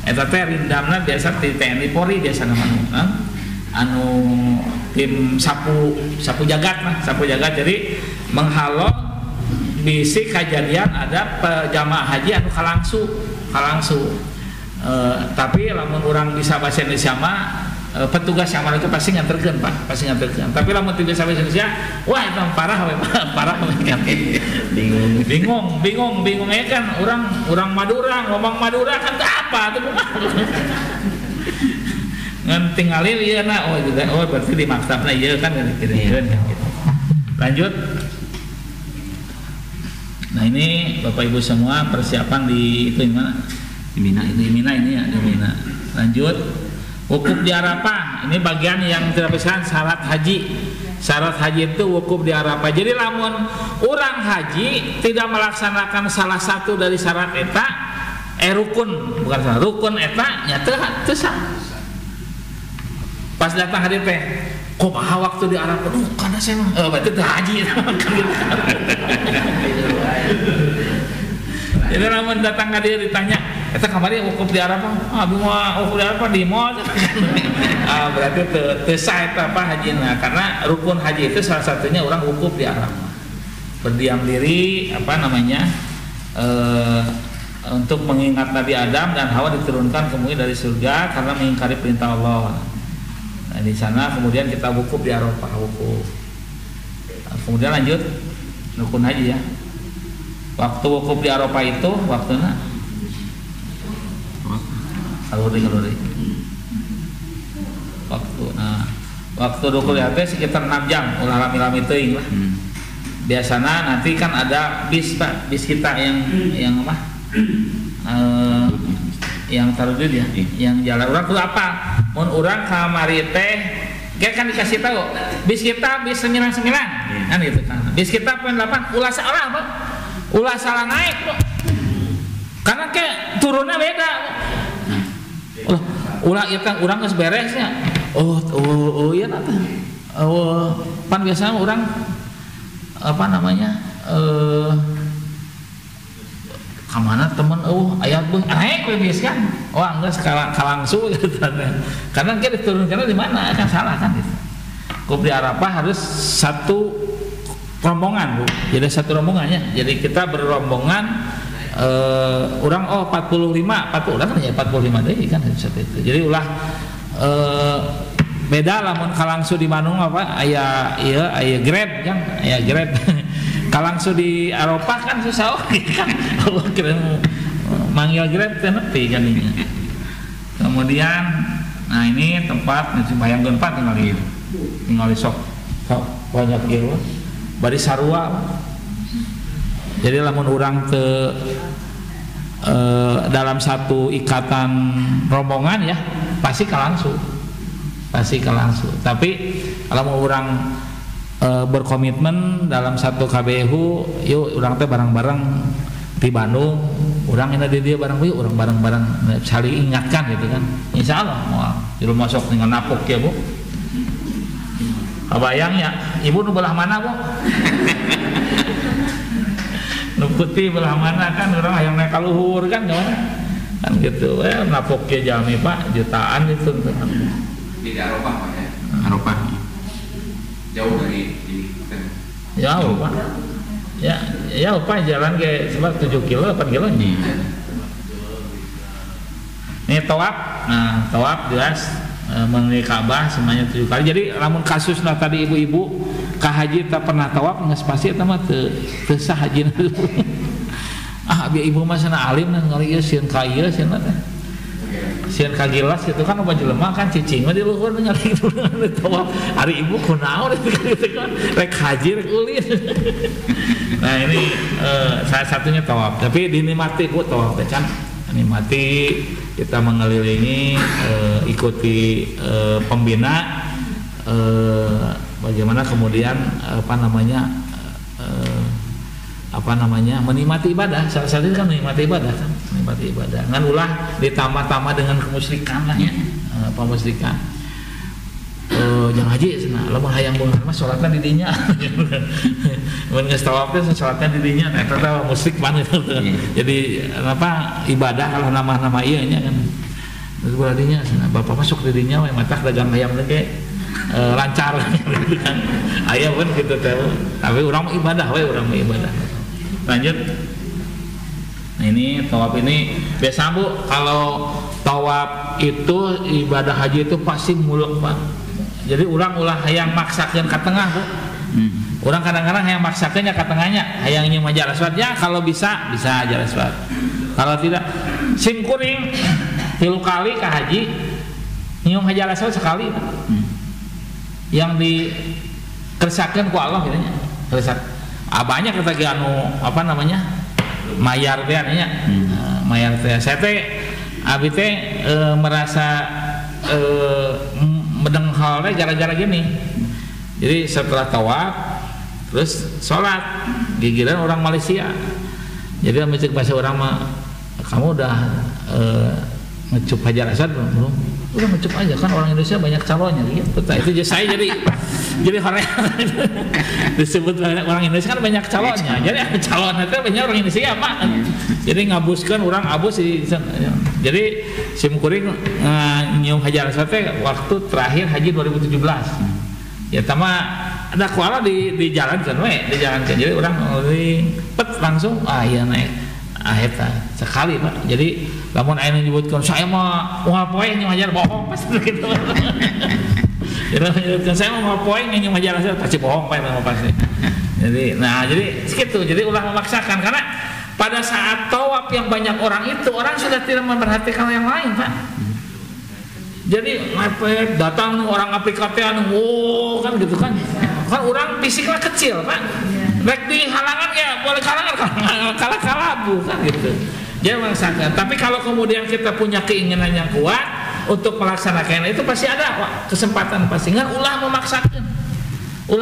eta teh rindamna biasa di TNI Polri biasa namanya anu tim sapu jagat lah sapu jagat jadi menghalau bisi kejadian ada jamaah haji anu kalangsu tapi lamun orang bisa bahasa Indonesia mah petugas yang mana itu pasti nganterkeun Pak pasti nganterkeun tapi lamun teu bisa bahasa Indonesia wah itu parah kan bingung ya kan orang Madura ngomong Madura kan apa tuh ngan tinggalin ieu na berarti di maktabna ieu kan dikirimkeun gitu. Lanjut. Nah ini Bapak Ibu semua persiapan di itu di mana? Di Mina ini ya di Mina. Lanjut. Wukuf di Arafah ini bagian yang terpisah syarat haji. Syarat haji itu wukuf di Arafah. Jadi lamun orang haji tidak melaksanakan salah satu dari syarat eta rukun bukan salah rukun eta nyata teu sah. Pas datang hadir teh kok maha waktu di Arafah karena saya mah berarti teu haji. Jadi lamun datang hadir ditanya eta kamari wukuf di Arafah abi mah wukuf di Arafah di mall berarti teu sah eta apa hajina karena rukun haji itu salah satunya orang wukuf di Arafah berdiam diri apa namanya untuk mengingat Nabi Adam dan Hawa diturunkan kemudian dari surga karena mengingkari perintah Allah. Nah di sana kemudian kita wukuf di Arafah wukuf. Kemudian lanjut rukun haji ya. Waktu wukuf di Arafah itu waktunya kalori waktu rukun haji sekitar 6 jam ulah lami-lami teuing lah. Biasanya nanti kan ada bis Pak, bis kita yang apa? Yang tarudud ya, yang jalan orang tuh apa? Mun urang kamari teh kayak kan dikasih tahu bis kita bis 99 kan gitu kan. Bis kita poin 8 ulah salah Pak. Ulah salah naik Pak. Karena kayak turunnya beda. Ulah ieu kan urang geus beresnya. Oh iya tah. Pan biasanya orang apa namanya? Kamana temen ayat beuh naik we bis kan. Wah geus kalangsu gitu. Karena kita diturunkan di mana kan salah kan gitu. Wukuf di Arafah harus satu rombongan Bu. Jadi satu rombongannya. Jadi kita berombongan orang 45 orang kan ya 45 deui kan seperti itu. Jadi ulah beda lamun kalangsu di Bandung apa aya Grab kan aya Grab. Kalangsu di Arafah kan susah kan. Allah kira manggil Grab teh nepi kan ini. Kemudian nah ini tempat bayangkeun Pak tinggal sok banyak gitu. Bari sarua Jadi lamun orang dalam satu ikatan rombongan ya pasti kalangsung. Tapi kalau mau orang berkomitmen dalam satu KBU, yuk orang teh bareng-bareng di Bandung, orang ini di dia bareng, yuk orang bareng-bareng saling ingatkan gitu kan. Insya Allah mau juru masuk dengan napok ya Bu. Kebayang ya, ibu nu belah mana Bu? Nu putih belah mana kan orang yang naik kaluhur kan gimana? Kan gitu, napok ya jami Pak, jutaan itu. Di Eropa Pak ya? Eropa. Jauh dari ini. Jauh Pak. Ya Pak jalan ke 7 kilo 8 kilo nih. Ini tawaf. Nah, tawaf jelas mengenai Ka'bah semuanya 7 kali. Jadi lamun kasus tadi ibu-ibu ka haji tak pernah tawaf geus pasti eta mah teu sah haji. Biar ibu mah sana alim dan ngalieu sieun ka ieu sieun teh. Sieun ka gilas itu kan obat jelema kan cicing mah di luhur nyari tawaf. Ari ibu kunaon gitu kan. Rek haji rek ulin. Nah, ini salah satunya tawaf. Tapi dinikmati Bu tawaf teh can. Nikmati kita mengelilingi, ikuti pembina, bagaimana kemudian menikmati ibadah. Salah satunya kan menikmati ibadah kan, menikmati ibadah. Ngan ulah ditambah-tambah dengan kemusyrikan lah ya, pemusyrikan. Jangan haji sana, lamun hayang beungan mah salatna di dinya. Mun geus tawaf teh salatna di dinya, eta teh musyrik banget. Jadi ibadah kalau nama-nama ieu nya kan. Terus berartinya sana bapak masuk di dinya we matah dagang hayam teh lancar gitu kan. Aya pun kitu teh. Tapi urang mah ibadah we, urang mah ibadah. Lanjut. Nah, ini tawaf ini biasa Bu, kalau tawaf itu ibadah haji itu pasti muluk Pak. Jadi urang ulah hayang maksakeun ka tengah Bu. Urang kadang-kadang hayang maksakeun ka tengahnya, hayang nyeum hajar aswad ya kalau bisa hajar aswad. Kalau tidak sim kuring 3 kali ka haji nyeum hajar aswad sekali. Yang dikersakeun ku Allah gitu nya. Kersak. Banyak kita ge anu mayar teh nya. Mayar teh. Saya teh abi teh merasa mendengalnya gara-gara gini. Jadi setelah tawaf terus sholat gigiran orang Malaysia. Jadi mencek bahasa orang mah, kamu udah ngecup hajar aswad belum? Udah ngecup aja kan orang Indonesia banyak calonnya gitu. Itu saya jadi hoream disebut orang Indonesia kan banyak calonnya. Jadi calonnya itu banyak orang Indonesia Pak. Jadi ngabuskan orang abus jadi sim kuring nyium hajar aswad waktu terakhir haji 2017. Ya tama ada kuala di jalan kan di jalan kan. Jadi orang langsung iya naik eta sekali Pak. Jadi lamun aya nyebutkeun saya mah moal poe nyium hajar bohong pasti gitu. Jadi menyebutkan saya mau poin nyium hajar aswad pasti bohong pasti. Jadi segitu. Jadi ulah memaksakan karena pada saat tawaf yang banyak orang itu orang sudah tidak memperhatikan yang lain Pak. Jadi ngepet datang orang Afrika teh kan gitu kan orang fisiknya kecil Pak. Rek di halangan ya boleh kalah bukan gitu. Dia memaksakan. Tapi kalau kemudian kita punya keinginan yang kuat untuk melaksanakan itu pasti ada Pak kesempatan pasti. Ngan ulah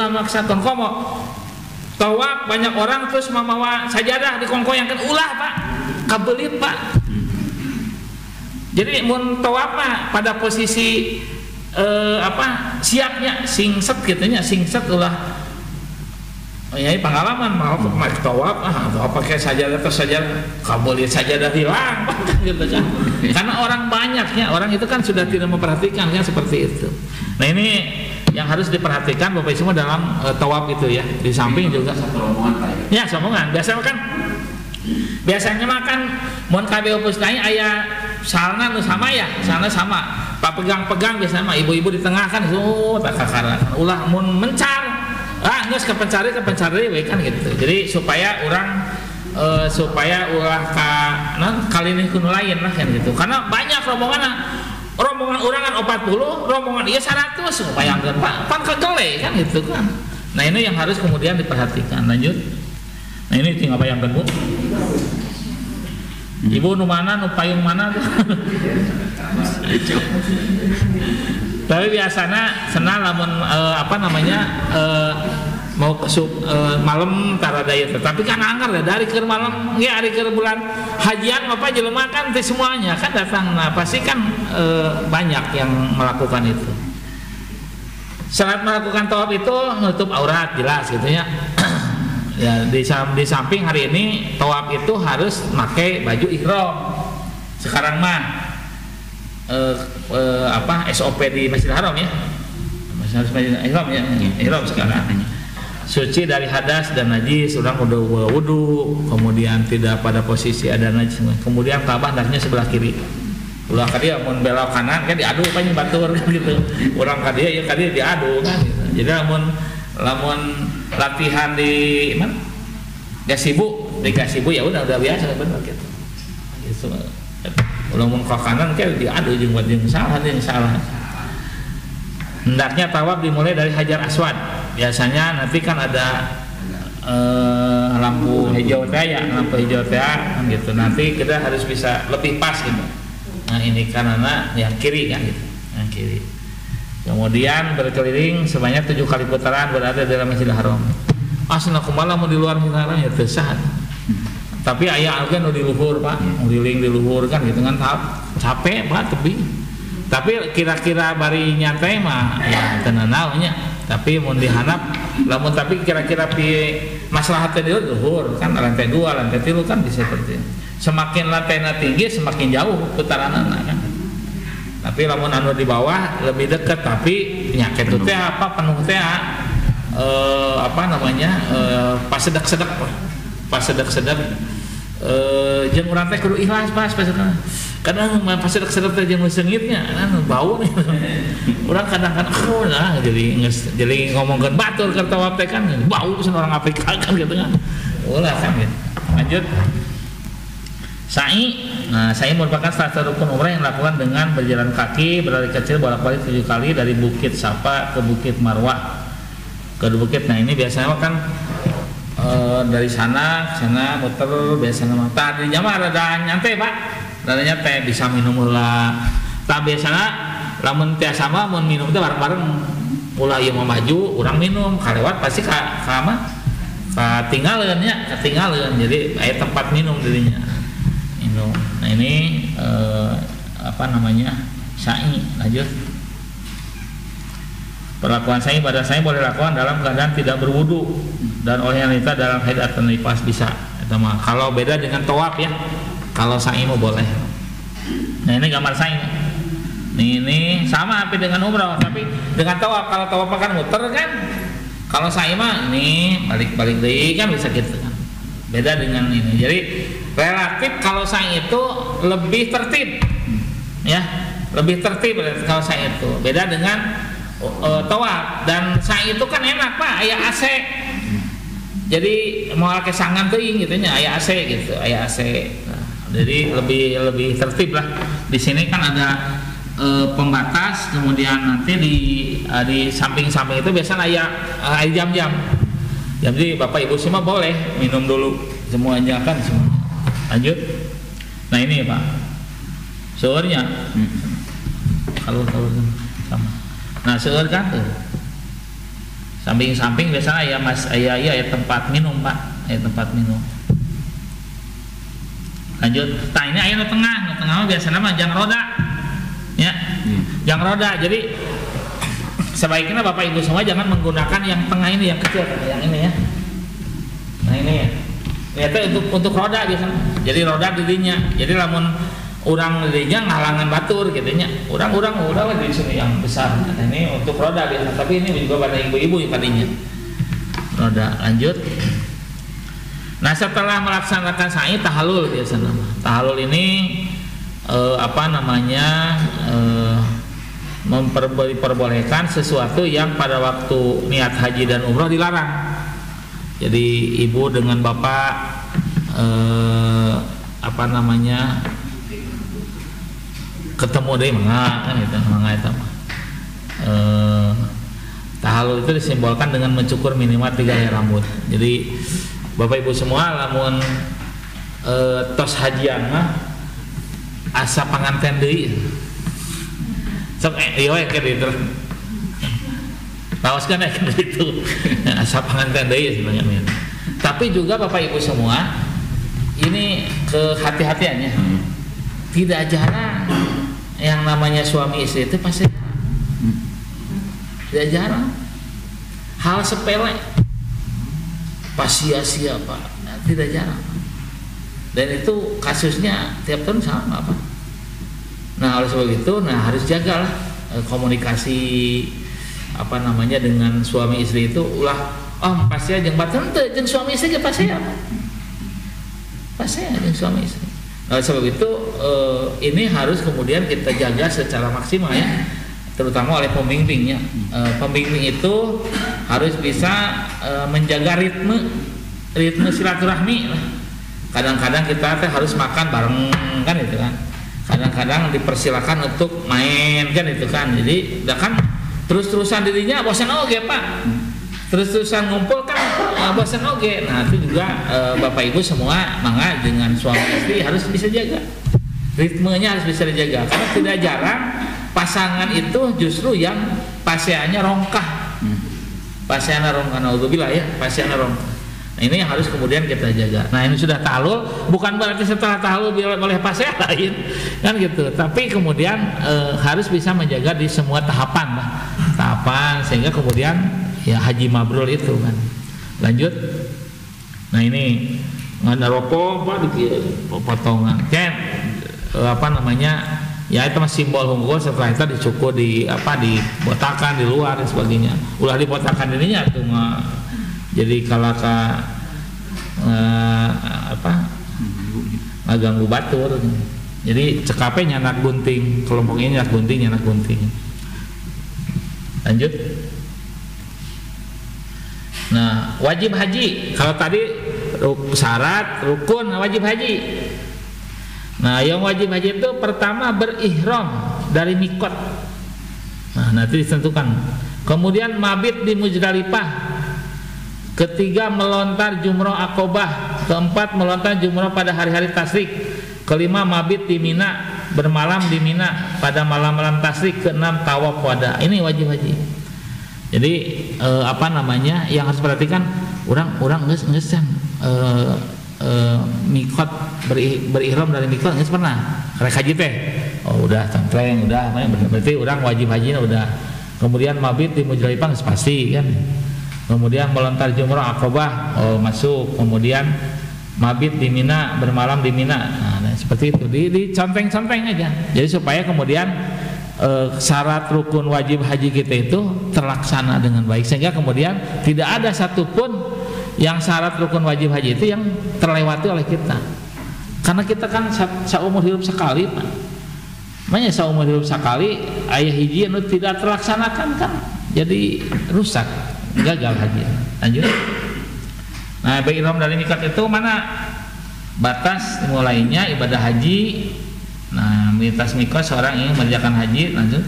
memaksakan komo tawaf banyak orang terus mamawa sajadah di kongkoyangkan ulah Pak kabelit Pak. Jadi mun tawaf mah pada posisi siapnya singset gitunya singset ulah ya pengalaman mau tawaf pakai sajadah terus saja kabelit sajadah hilang gitu kan. Karena orang banyaknya orang itu kan sudah tidak memperhatikan kan seperti itu. Nah ini yang harus diperhatikan Bapak semua dalam tawaf itu ya. Di samping juga satu rombongan Pak ya. Ya, rombongan. Biasanya makan mun KBU Pusdai aya salna nu sama ya, salna sama. Pak pegang-pegang biasanya mah ibu-ibu di tengah kan tak kakara. Ulah mun mencar. Geus kepencari we kan gitu. Jadi supaya ulah kali ini kuno lain lah kan gitu. Karena banyak rombongan orang kan 40, rombongan iya 100 bayangkan Pak, pan kegele kan gitu kan. Nah ini yang harus kemudian diperhatikan. Lanjut. Nah ini tinggal bayangkan Bu. Ibu nu mana, nu payung mana tuh? Tapi biasanya senang lamun mau ke malam tara daya, tapi kan anggar ya dari ke malam ya hari ke bulan hajian apa jelema kan teh semuanya kan datang, nah pasti kan banyak yang melakukan itu. Syarat melakukan tawaf itu menutup aurat jelas gitu ya. Ya di samping hari ini tawaf itu harus pakai baju ihram. Sekarang mah SOP di Masjidil Haram ya. Masjidil Haram ya, ihram sekarang. Suci dari hadas dan najis, orang udah wudu, kemudian tidak pada posisi ada najis, kemudian Ka'bah hendaknya sebelah kiri. Ulah kadia mun belok kanan kan diadu kan batur kan gitu. Orang kadia ya kadia diadu kan gitu. Jadi lamun latihan di mana? Gasibu ya udah biasa bener gitu. Gitu. Lamun ke kanan kan diadu jeung buat jeung salah. Hendaknya tawaf dimulai dari Hajar Aswad. Biasanya nanti kan ada lampu hijau teh gitu. Nanti kita harus bisa lebih pas gitu. Nah ini karena yang kiri kan gitu, yang kiri. Kemudian berkeliling sebanyak 7 kali putaran berada dalam Masjidil Haram. Asna kumaha mau di luar Masjidil Haram ya teu sah. Tapi aya alga nu di luhur Pak, ngeliling di luhur kan gitu kan capek Pak tebing. Tapi kira-kira bari nyantai mah ya teu naonnya. Tapi mun dihanap lamun tapi kira-kira pi maslahatna di luhur kan lantai 2, lantai 3 kan bisa seperti itu. Semakin lantainya tinggi semakin jauh putaranana kan. Tapi lamun anu di bawah lebih dekat tapi nyake teh penuh teh pas sedek-sedek jeung urang teh kudu ikhlas pas kadang pas sedek-sedek teh jeung seungitnya bau nih. Urang kadang-kadang jadi ngomongkeun batur keur tawaf teh kan bau pisan orang Afrika kan gitu kan. Ulah kan gitu. Lanjut. Sa'i. Nah, sa'i merupakan salah satu rukun umrah yang dilakukan dengan berjalan kaki berlari kecil bolak-balik 7 kali dari Bukit Safa ke Bukit Marwah. Ke bukit. Nah, ini biasanya kan dari sana muter biasanya mah tadinya mah rada nyantai Pak. Rada nyantai bisa minum heula. Tah biasana lamun tiasa mah mun minum teh bareng-bareng ulah ieu mah maju urang minum kalewat pasti ka ketinggalan. Jadi aya tempat minum dirinya. Nah ini sa'i. Lanjut. Perlakuan sa'i pada sa'i boleh dilakukan dalam keadaan tidak berwudu dan oleh wanita dalam haid atau nifas bisa. Itu mah kalau beda dengan tawaf ya. Kalau sa'i mah boleh. Nah ini gambar sa'i. Ini sama tapi dengan umrah, tapi dengan tawaf. Kalau tawaf kan muter kan. Kalau sa'i mah ini balik-balik deui kan bisa gitu kan. Beda dengan ini. Jadi relatif kalau sa'i itu lebih tertib ya, lebih tertib kalau sa'i itu beda dengan tawaf. Dan sa'i itu kan enak Pak, aya AC, jadi mau kesangan teuing gitu nya, aya AC gitu, aya AC. Nah, jadi lebih tertib lah. Di sini kan ada pembatas, kemudian nanti di samping-samping itu biasanya aya jam-jam. Jadi Bapak Ibu semua boleh minum dulu semuanya kan semua. Lanjut. Nah ini Pak seueurnya kalau sama. Nah seueur kan samping-samping biasanya ya tempat minum Pak, tempat minum. Lanjut. Nah ini aya nu tengah biasanya mah jang roda ya. Jang roda. Jadi sebaiknya Bapak Ibu semua jangan menggunakan yang tengah ini, yang kecil, yang ini ya. Nah ini ya. Ternyata untuk roda biasanya. Jadi roda dirinya. Jadi lamun urang dirinya ngalangan batur gitu nya. Urang udah di sini yang besar. Nah, ini untuk roda biasa. Tapi ini juga pada ibu-ibu yang tadinya. Roda. Lanjut. Nah, setelah melaksanakan sa'i tahallul biasanya. Tahallul ini memperbolehkan sesuatu yang pada waktu niat haji dan umroh dilarang. Jadi ibu dengan bapak ketemu deh kan itu tahallul itu disimbolkan dengan mencukur minimal 3 helai rambut. Jadi Bapak Ibu semua lamun tos hajian mah asa panganten deui. Sok ieu we keur ditu. Tawas kan kayak gitu. Asa panganten deui sebenarnya. Tapi juga Bapak Ibu semua ini kehati-hatiannya. Tidak jarang yang namanya suami istri itu pasti tidak jarang hal sepele pas sia-sia Pak, tidak jarang, dan itu kasusnya tiap tahun sama Pak. Nah oleh sebab itu, harus jagalah komunikasi apa namanya dengan suami istri itu. Ulah pasti aja baten teu jeung suami istri pasti ya Pak, pasti aja jeung suami istri. Nah, oleh sebab itu ini harus kemudian kita jaga secara maksimal ya, terutama oleh pembimbingnya. Pembimbing itu harus bisa menjaga ritme silaturahmi. Kadang-kadang kita harus makan bareng kan itu kan. Kadang-kadang dipersilakan untuk main kan itu kan. Jadi udah kan terus-terusan dirinya bosan oge Pak. Terus-terusan ngumpul kan bosan oge. Nah itu juga Bapak Ibu semua mangga dengan suami istri harus bisa jaga. Ritmenya harus bisa dijaga, karena tidak jarang pasangan itu justru yang pasiannya rongkah. Pasiannya rongkah, naudzubillah ya, pasiannya rongkah. Nah ini yang harus kemudian kita jaga. Nah ini sudah tahlul, bukan berarti setelah tahlul boleh pasian lain kan gitu. Tapi kemudian harus bisa menjaga di semua tahapan sehingga kemudian ya haji mabrur itu kan. Lanjut. Nah ini ada rokok Pak potongan. Apa namanya? Ya itu masih simbol unggul. Setelah itu dicukur dibotakan di luar dan sebagainya. Ulah dibotakan dirinya tuh mah jadi kalaka ngaganggu batur. Jadi cekapnya nyanak gunting, kelompok ini nyanak gunting. Lanjut. Nah wajib haji, kalau tadi syarat rukun wajib haji. Nah yang wajib haji itu pertama berihram dari mikot. Nah nanti ditentukan. Kemudian mabit di Muzdalifah. Ketiga melontar jumroh akobah. Keempat melontar jumroh pada hari-hari tasyrik. Kelima mabit di Mina, bermalam di Mina pada malam-malam tasyrik. Keenam tawaf wada. Ini wajib haji. Jadi apa namanya yang harus perhatikan, orang ngesan mikot berihram dari mikot nggak pernah karek haji teh. Oh udah templeng udah, berarti orang wajib haji udah. Kemudian mabit di Muzdalifah pasti kan. Kemudian melontar jumroh akobah masuk. Kemudian mabit di Mina, bermalam di Mina. Nah seperti itu diconteng-conteng aja. Jadi supaya kemudian syarat rukun wajib haji kita itu terlaksana dengan baik, sehingga kemudian tidak ada satupun yang syarat rukun wajib haji itu yang terlewati oleh kita. Karena kita kan seumur hidup sekali Pak. Makanya seumur hidup sekali ayah hiji anu tidak terlaksanakan kan jadi rusak, gagal haji. Lanjut. Nah ihram dari mikot itu mana batas mulainya ibadah haji. Nah lintas mikot seorang ingin mengerjakan haji. Lanjut.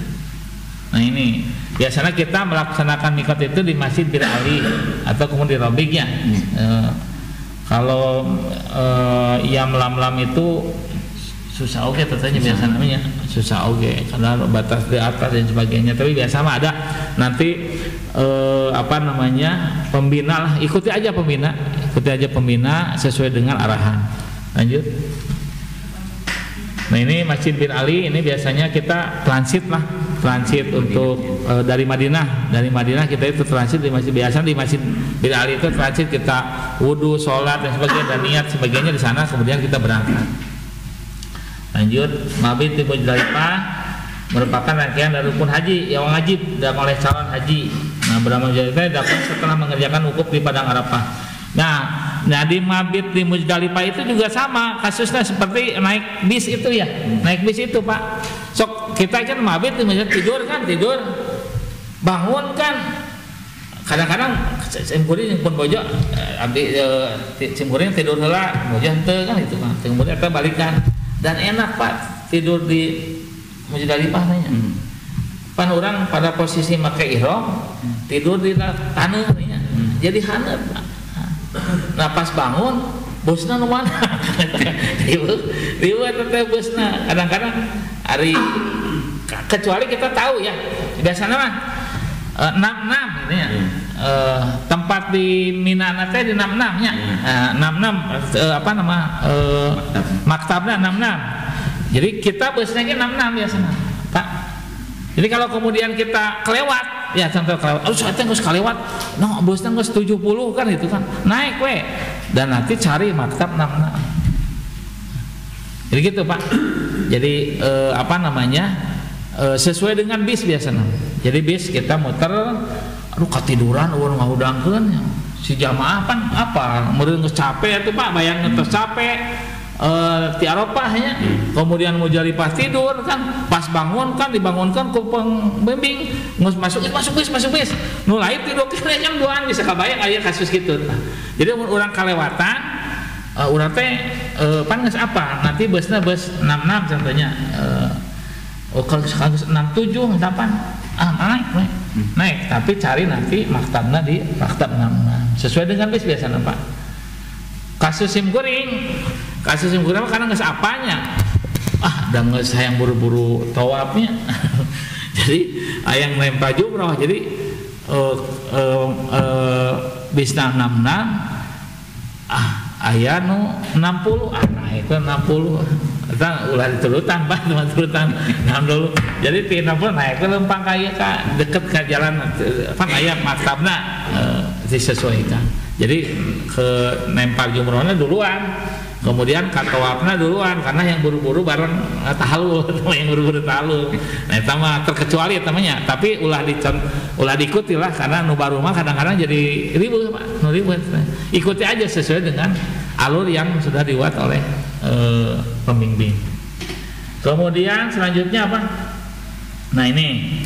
Nah ini biasanya kita melaksanakan mikot itu di Masjid Bir Ali atau kemudian di Robiknya. Kalau yang melam-lam itu susah oke tentunya biasa namanya susah oke karena batas di atas dan sebagainya. Tapi biasa mah ada nanti apa namanya pembina lah, ikuti aja pembina sesuai dengan arahan. Lanjut. Nah ini Masjid Bir Ali ini biasanya kita transit untuk dari Madinah kita itu transit di masjid. Biasa di Masjid Bir Ali itu transit, kita wudhu, sholat dan sebagainya dan niat sebagainya di sana, kemudian kita berangkat. Lanjut. Mabit di Muzdalifah merupakan rangkaian dari rukun haji yang wajib dan oleh calon haji. Nah beramal Muzdalifah dapat setelah mengerjakan wukuf di padang Arafah. Nah di mabit di Muzdalifah itu juga sama kasusnya seperti naik bis itu ya, naik bis itu Pak. Sok kita kan mabit di Muzdalifah tidur, bangun kan. Kadang-kadang simkuring pun bojo, simkuring tidur heula, bojo henteu kan itu kan. Kemudian kita balikan dan enak Pak tidur di Muzdalifah nanya. Pan orang pada posisi make ihram tidur di tanah nya. Jadi hangat Pak. Nah pas bangun bosna nu mana? Riweuh teh bosna. Kadang-kadang hari kecuali kita tahu ya. Biasanya mah 66 gitu ya. Tempat di Minana teh di 66 nya. 66 apa nama maktabnya 66. Jadi kita bosnya 66 biasanya, Pak. Jadi kalau kemudian kita kelewat, ya contoh kelewat, saya teh geus kelewat, no bosnya geus 70 kan itu kan. Naik we. Dan nanti cari maktab 66. Jadi gitu, Pak. Jadi apa namanya? Sesuai dengan bis biasanya. Jadi bis kita muter, aduh ketiduran urang ngahudangkeun si jamaah pan apa meureun geus capek atuh Pak, bayang geus capek ti Arafahnya. Kemudian mau jari pas tidur kan, pas bangun kan dibangunkan ku pembimbing geus masuk bis. Nu lain tidur kene jam 2-an bisa kabayang aya kasus kitu. Jadi urang kalewatan urang teh pan geus apa? Nanti busna bus 66 contohnya. Kalau 67 8 naik tapi cari nanti maktabnya di maktab 66 sesuai dengan bis biasanya Pak. Kasus sim kuring karena nggak apanya dan nggak sayang buru-buru tawafnya. Jadi ayang lempar jumroh jadi bisna 66 aya nu 60 naik ke 60 kita ulah diturutan Pak, turutan ngam dulu. Jadi ti 60 naik ke lempang kaya ka deket ka jalan kan aya maktabna disesuaikan. Jadi ke nempel jumrohna duluan, kemudian ka tawafna duluan karena yang buru-buru bareng tahalul, yang buru-buru tahalul. Nah eta mah terkecuali eta mah nya, tapi ulah diikuti lah karena nu baru mah kadang-kadang jadi ribut Pak, nu ribut. Ikuti aja sesuai dengan alur yang sudah dibuat oleh pembimbing. Kemudian selanjutnya apa? Nah ini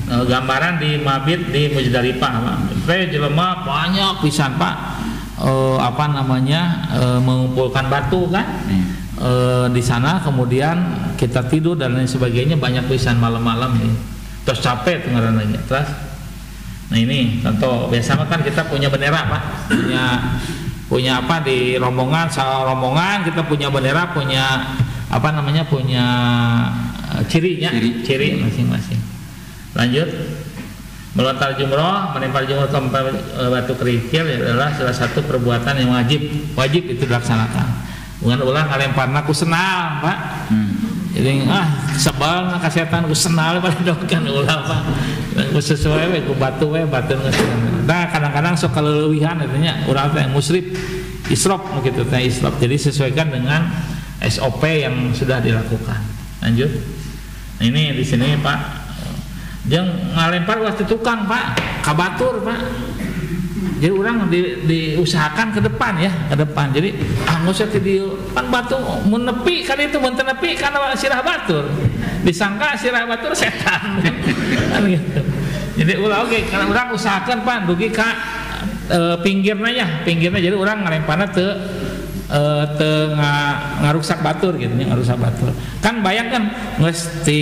gambaran di mabit di Muzdalifah. Teh jelema banyak pisan Pak. Apa namanya mengumpulkan batu kan? Di sana kemudian kita tidur dan lain sebagainya banyak pisan malam-malam nih. Terus capek tuh ngarananya. Terus nah ini contoh biasa kan kita punya bendera Pak. Punya apa di rombongan, salah rombongan kita punya bendera, punya apa namanya, punya cirinya, ciri masing-masing. Lanjut, melontar jumroh, menempel jumroh ke batu kerikil adalah salah satu perbuatan yang wajib itu dilaksanakan. Bukan ulang ngalemparna ku senal Pak. Jadi sebal kasihatan ku senal pada dokan ulah Pak. Sesuai we ku batu we batu ngeuskeun. Nah kadang-kadang sok kaleuwihan artinya urang teh musrif israf begitu teh israf. Jadi sesuaikan dengan SOP yang sudah dilakukan. Lanjut. Nah, ini di sini Pak. Jeung ngalempar waktu tukang Pak, kabatur Pak. Jadi orang diusahakan ke depan ya, ke depan. Jadi nggak usah di pan batu menepi kan itu menepi karena sirah batur. Disangka sirah batur setan. Kan gitu. Jadi ulah oke karena orang usahakan Pak dugi ka pinggirnya jadi orang ngalemparna teu ngarusak batur gitu nya, ngarusak batur. Kan bayangkan geus di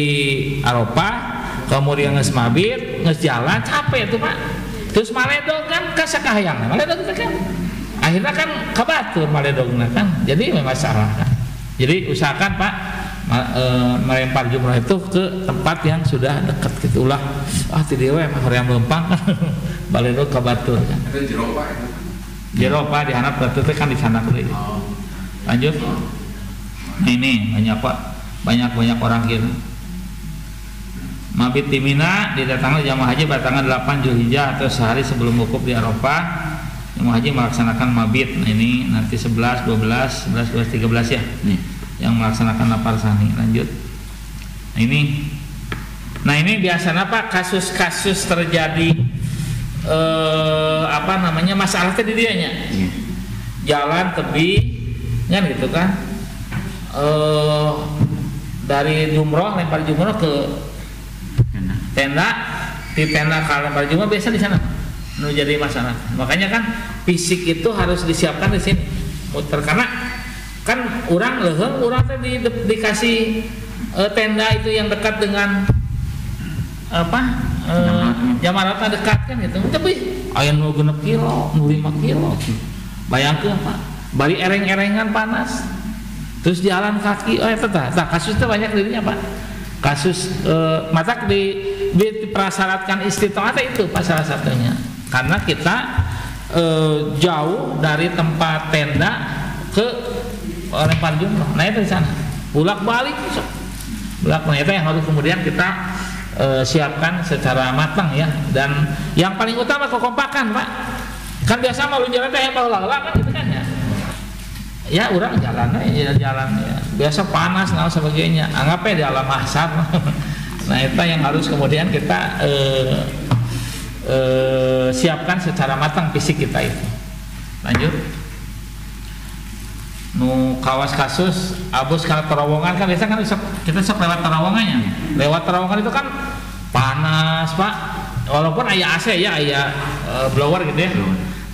Arafah kemudian geus mabit, geus jalan capek tuh Pak. Terus maledog kan kasakahayang, maledog kan akhirnya kan kabatur maledogna kan, jadi memang salah kan. Jadi usahakan Pak melempar jumroh itu ke tempat yang sudah dekat gitu ulah ti dieu mah hoream leumpang kan maledog kabatur kan. Itu Jeropa di hanap batu kan di sana deui. Lanjut. Nah, ini banyak orang gitu. Mabit di Mina didatangi jamaah haji pada tanggal 8 Zulhijjah atau sehari sebelum wukuf di Arafah. Jamaah haji melaksanakan mabit. Nah, ini nanti 11, 12, 13 ya. Nih, yang melaksanakan lapar sani. Lanjut. Nah, ini biasanya Pak kasus-kasus terjadi apa namanya masalahnya di dianya. Jalan tebing kan gitu kan. Dari jumroh lempar jumroh ke tenda, di tenda kalau lempar jumroh biasa di sana jadi masalah. Makanya kan fisik itu harus disiapkan di sini muter karena kan orang tadi dikasih tenda itu yang dekat dengan apa jamaratnya dekat kan gitu. Tapi aya nu 6 kilo, nu 5 kilo. Bayangkeun Pak, bari ereng-erengan panas. Terus jalan kaki, kasus itu banyak dirinya Pak. Kasus matak dipersyaratkan istitoat itu Pak salah satunya. Karena kita jauh dari tempat tenda ke lempar jumroh. Nah itu di sana. Bolak-balik itu yang harus kemudian kita siapkan secara matang ya. Dan yang paling utama kekompakan Pak. Kan biasa mau jalan teh baheula kan gitu kan ya. Ya orang jalan ya. Biasa panas dan sebagainya. Anggapnya di alam mahsyar. Nah itu yang harus kemudian kita siapkan secara matang fisik kita itu. Lanjut. Nu kawas kasus abus karena terowongan kan biasa kan kita sok lewat terowongannya. Lewat terowongan itu kan panas Pak. Walaupun aya AC ya, aya blower gitu ya.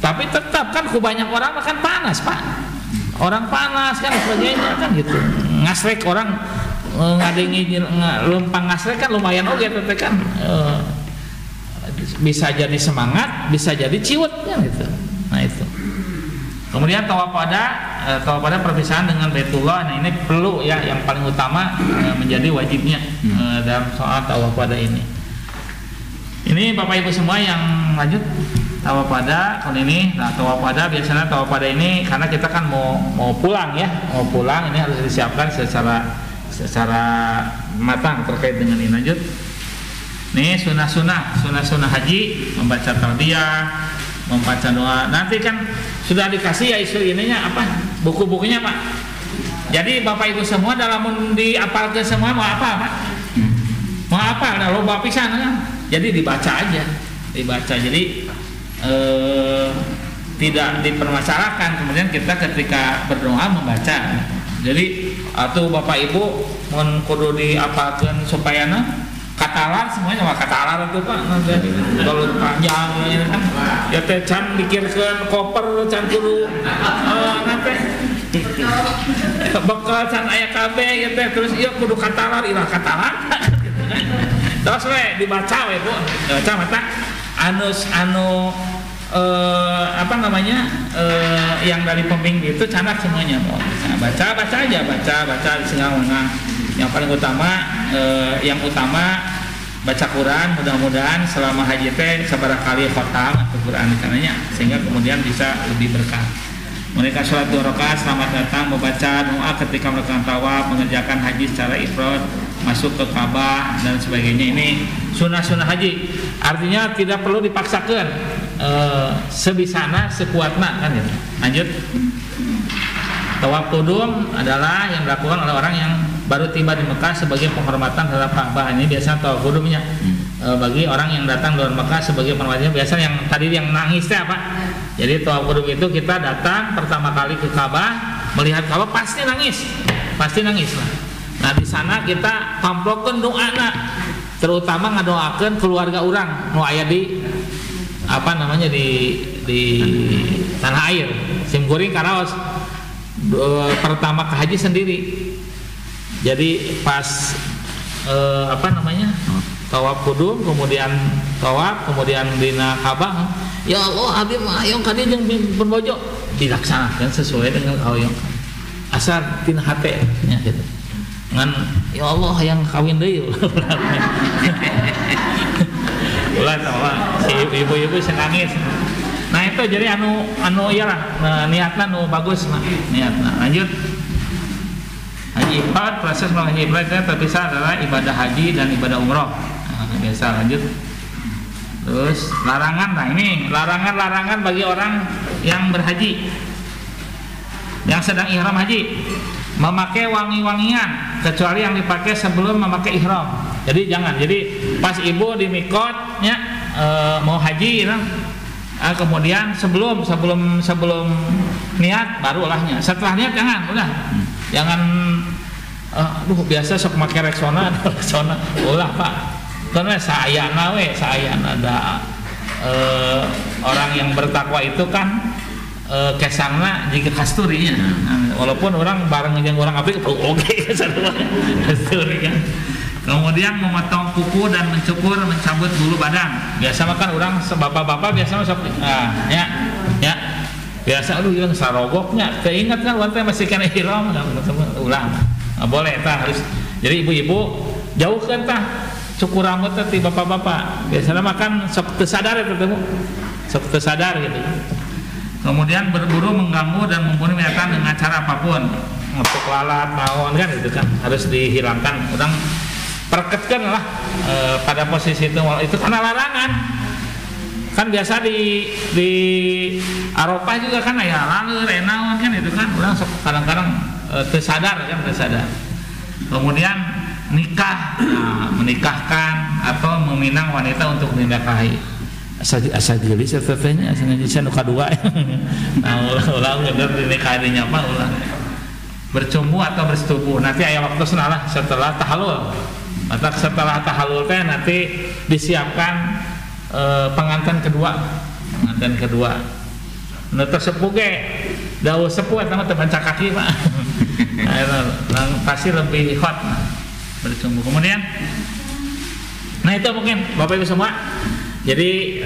Tapi tetap kan banyak orang makan panas Pak. Orang panas kan sebagainya kan gitu. Ngasrek orang ngadengi lempang ngasrek kan lumayan oke teteh kan. Bisa jadi semangat, bisa jadi ciut kan gitu. Nah itu. Kemudian tawaf pada perpisahan dengan Baitullah. Nah ini perlu ya, yang paling utama menjadi wajibnya dalam soal tawaf pada ini. Ini Bapak Ibu semua yang lanjut tawaf pada tahun ini. Nah tawaf pada biasanya tawaf pada ini karena kita kan mau pulang ya, ini harus disiapkan secara matang terkait dengan ini. Lanjut. Nih sunnah haji, membaca talbiyah, membaca doa. Nanti kan sudah dikasih ya isu ininya apa? Buku-bukunya Pak. Jadi Bapak Ibu semua dalam diapalkan semua mau apa Pak? Mau apa? Ada loba pisan kan? Jadi dibaca aja, Jadi tidak dipermasalahkan. Kemudian kita ketika berdoa membaca. Jadi atau Bapak Ibu mun kudu diapalkan supaya katalar semuanya mah katalar itu Pak. Kalau panjang ini kan ya teh can mikirkeun koper can kudu nanti bekal can aya kabeh ya teh terus ieu kudu katalar ilah katalar. Terus we dibaca we Bu. Baca mata apa namanya yang dari pembimbing itu canak semuanya Bu. Baca aja baca di segala mana. Yang paling utama baca Quran, mudah-mudahan selama haji teh sabaraha kali khatam atau Quran karenanya sehingga kemudian bisa lebih berkah. Mereka sholat 2 rakaat, selamat datang, membaca doa ketika melakukan tawaf, mengerjakan haji secara ifrad, masuk ke Ka'bah dan sebagainya. Ini sunnah haji. Artinya tidak perlu dipaksakan, sebisana sekuatna kan gitu. Lanjut. Tawaf qudum adalah yang dilakukan oleh orang yang baru tiba di Mekah sebagai penghormatan terhadap Ka'bah. Ini biasa tawaf qudumnya bagi orang yang datang dari Mekah sebagai penghormatan. Biasa yang tadi yang nangis teh apa? Jadi tawaf qudum itu kita datang pertama kali ke Ka'bah, melihat Ka'bah pasti nangis lah. Nah di sana kita pamplokeun doana, terutama ngadoakeun keluarga orang nu aya di apa namanya di tanah air. Simkuring karaos pertama ke haji sendiri. Jadi pas apa namanya tawaf qudum, kemudian tawaf, kemudian dina Ka'bah, ya Allah abdi mah hayang ka dieu jeung berbojo dilaksanakan sesuai dengan hayang asal tina hate nya gitu. Ngan ya Allah hayang kawin deui. Ulah tawa si ibu-ibu senangis. Nah itu jadi anu iyalah niatna nu bagus mah niatna. Lanjut. Haji ifrad, proses melakukan haji ifrad itu terpisah adalah ibadah haji dan ibadah umroh. Nah, biasa lanjut. Terus larangan, nah ini larangan bagi orang yang berhaji, yang sedang ihram haji, memakai wangi-wangian kecuali yang dipakai sebelum memakai ihram. Jadi jangan. Jadi pas ibu di mikotnya mau haji, kemudian sebelum niat barulahnya. Setelah niat jangan, udah. Jangan biasa sok make Rexona ulah Pak. Karena sayana ada orang yang bertakwa itu kan kesangna jika kasturinya. Walaupun orang bareng jeung orang apik oke kasturi kan. Kemudian memotong kuku dan mencabut bulu badan. Biasa makan orang bapak-bapak biasa sok ya. biasa aduh yang sarogoknya keinget kan wanita masih kena ihram ulang boleh tah harus. Jadi ibu-ibu jauhkan tah cukur rambut teh bapak-bapak biasanya makan sok tersadar itu temu sok tersadar gitu. Kemudian berburu mengganggu dan membunuh binatang dengan cara apapun, untuk lalat naon kan itu kan harus dihilangkan. Udang perketkan lah pada posisi itu karena larangan. Kan biasa di Arafah juga kan ya lalu renawan kan itu kan orang kadang-kadang tersadar kan tersadar. Kemudian nikah, menikahkan atau meminang wanita untuk dinikahi. Asa gelis tetehnya asa ngajisa nu kadua. Nah ulang bener dinikahi nyapa ulang. Bercumbu atau bersetubuh nanti aya waktu senalah setelah tahallul. Maka setelah tahallul teh nanti disiapkan pengantin kedua. Nu tersepuh ge daun sepuh eta mah teu banca kaki Pak. Pasti lebih hot bercumbu. Kemudian nah itu mungkin Bapak Ibu semua. Jadi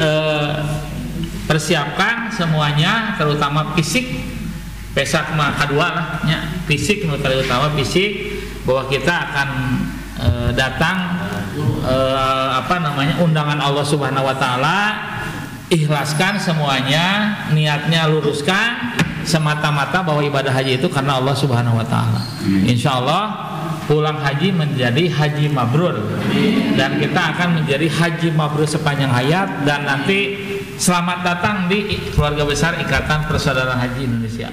persiapkan semuanya terutama fisik. Pesak mah kadua lah nya fisik nu terutama fisik bahwa kita akan datang undangan Allah Subhanahu wa taala, ikhlaskan semuanya, niatnya luruskan semata-mata bahwa ibadah haji itu karena Allah Subhanahu wa taala. Insyaallah pulang haji menjadi haji mabrur dan kita akan menjadi haji mabrur sepanjang hayat dan nanti selamat datang di keluarga besar Ikatan Persaudaraan Haji Indonesia.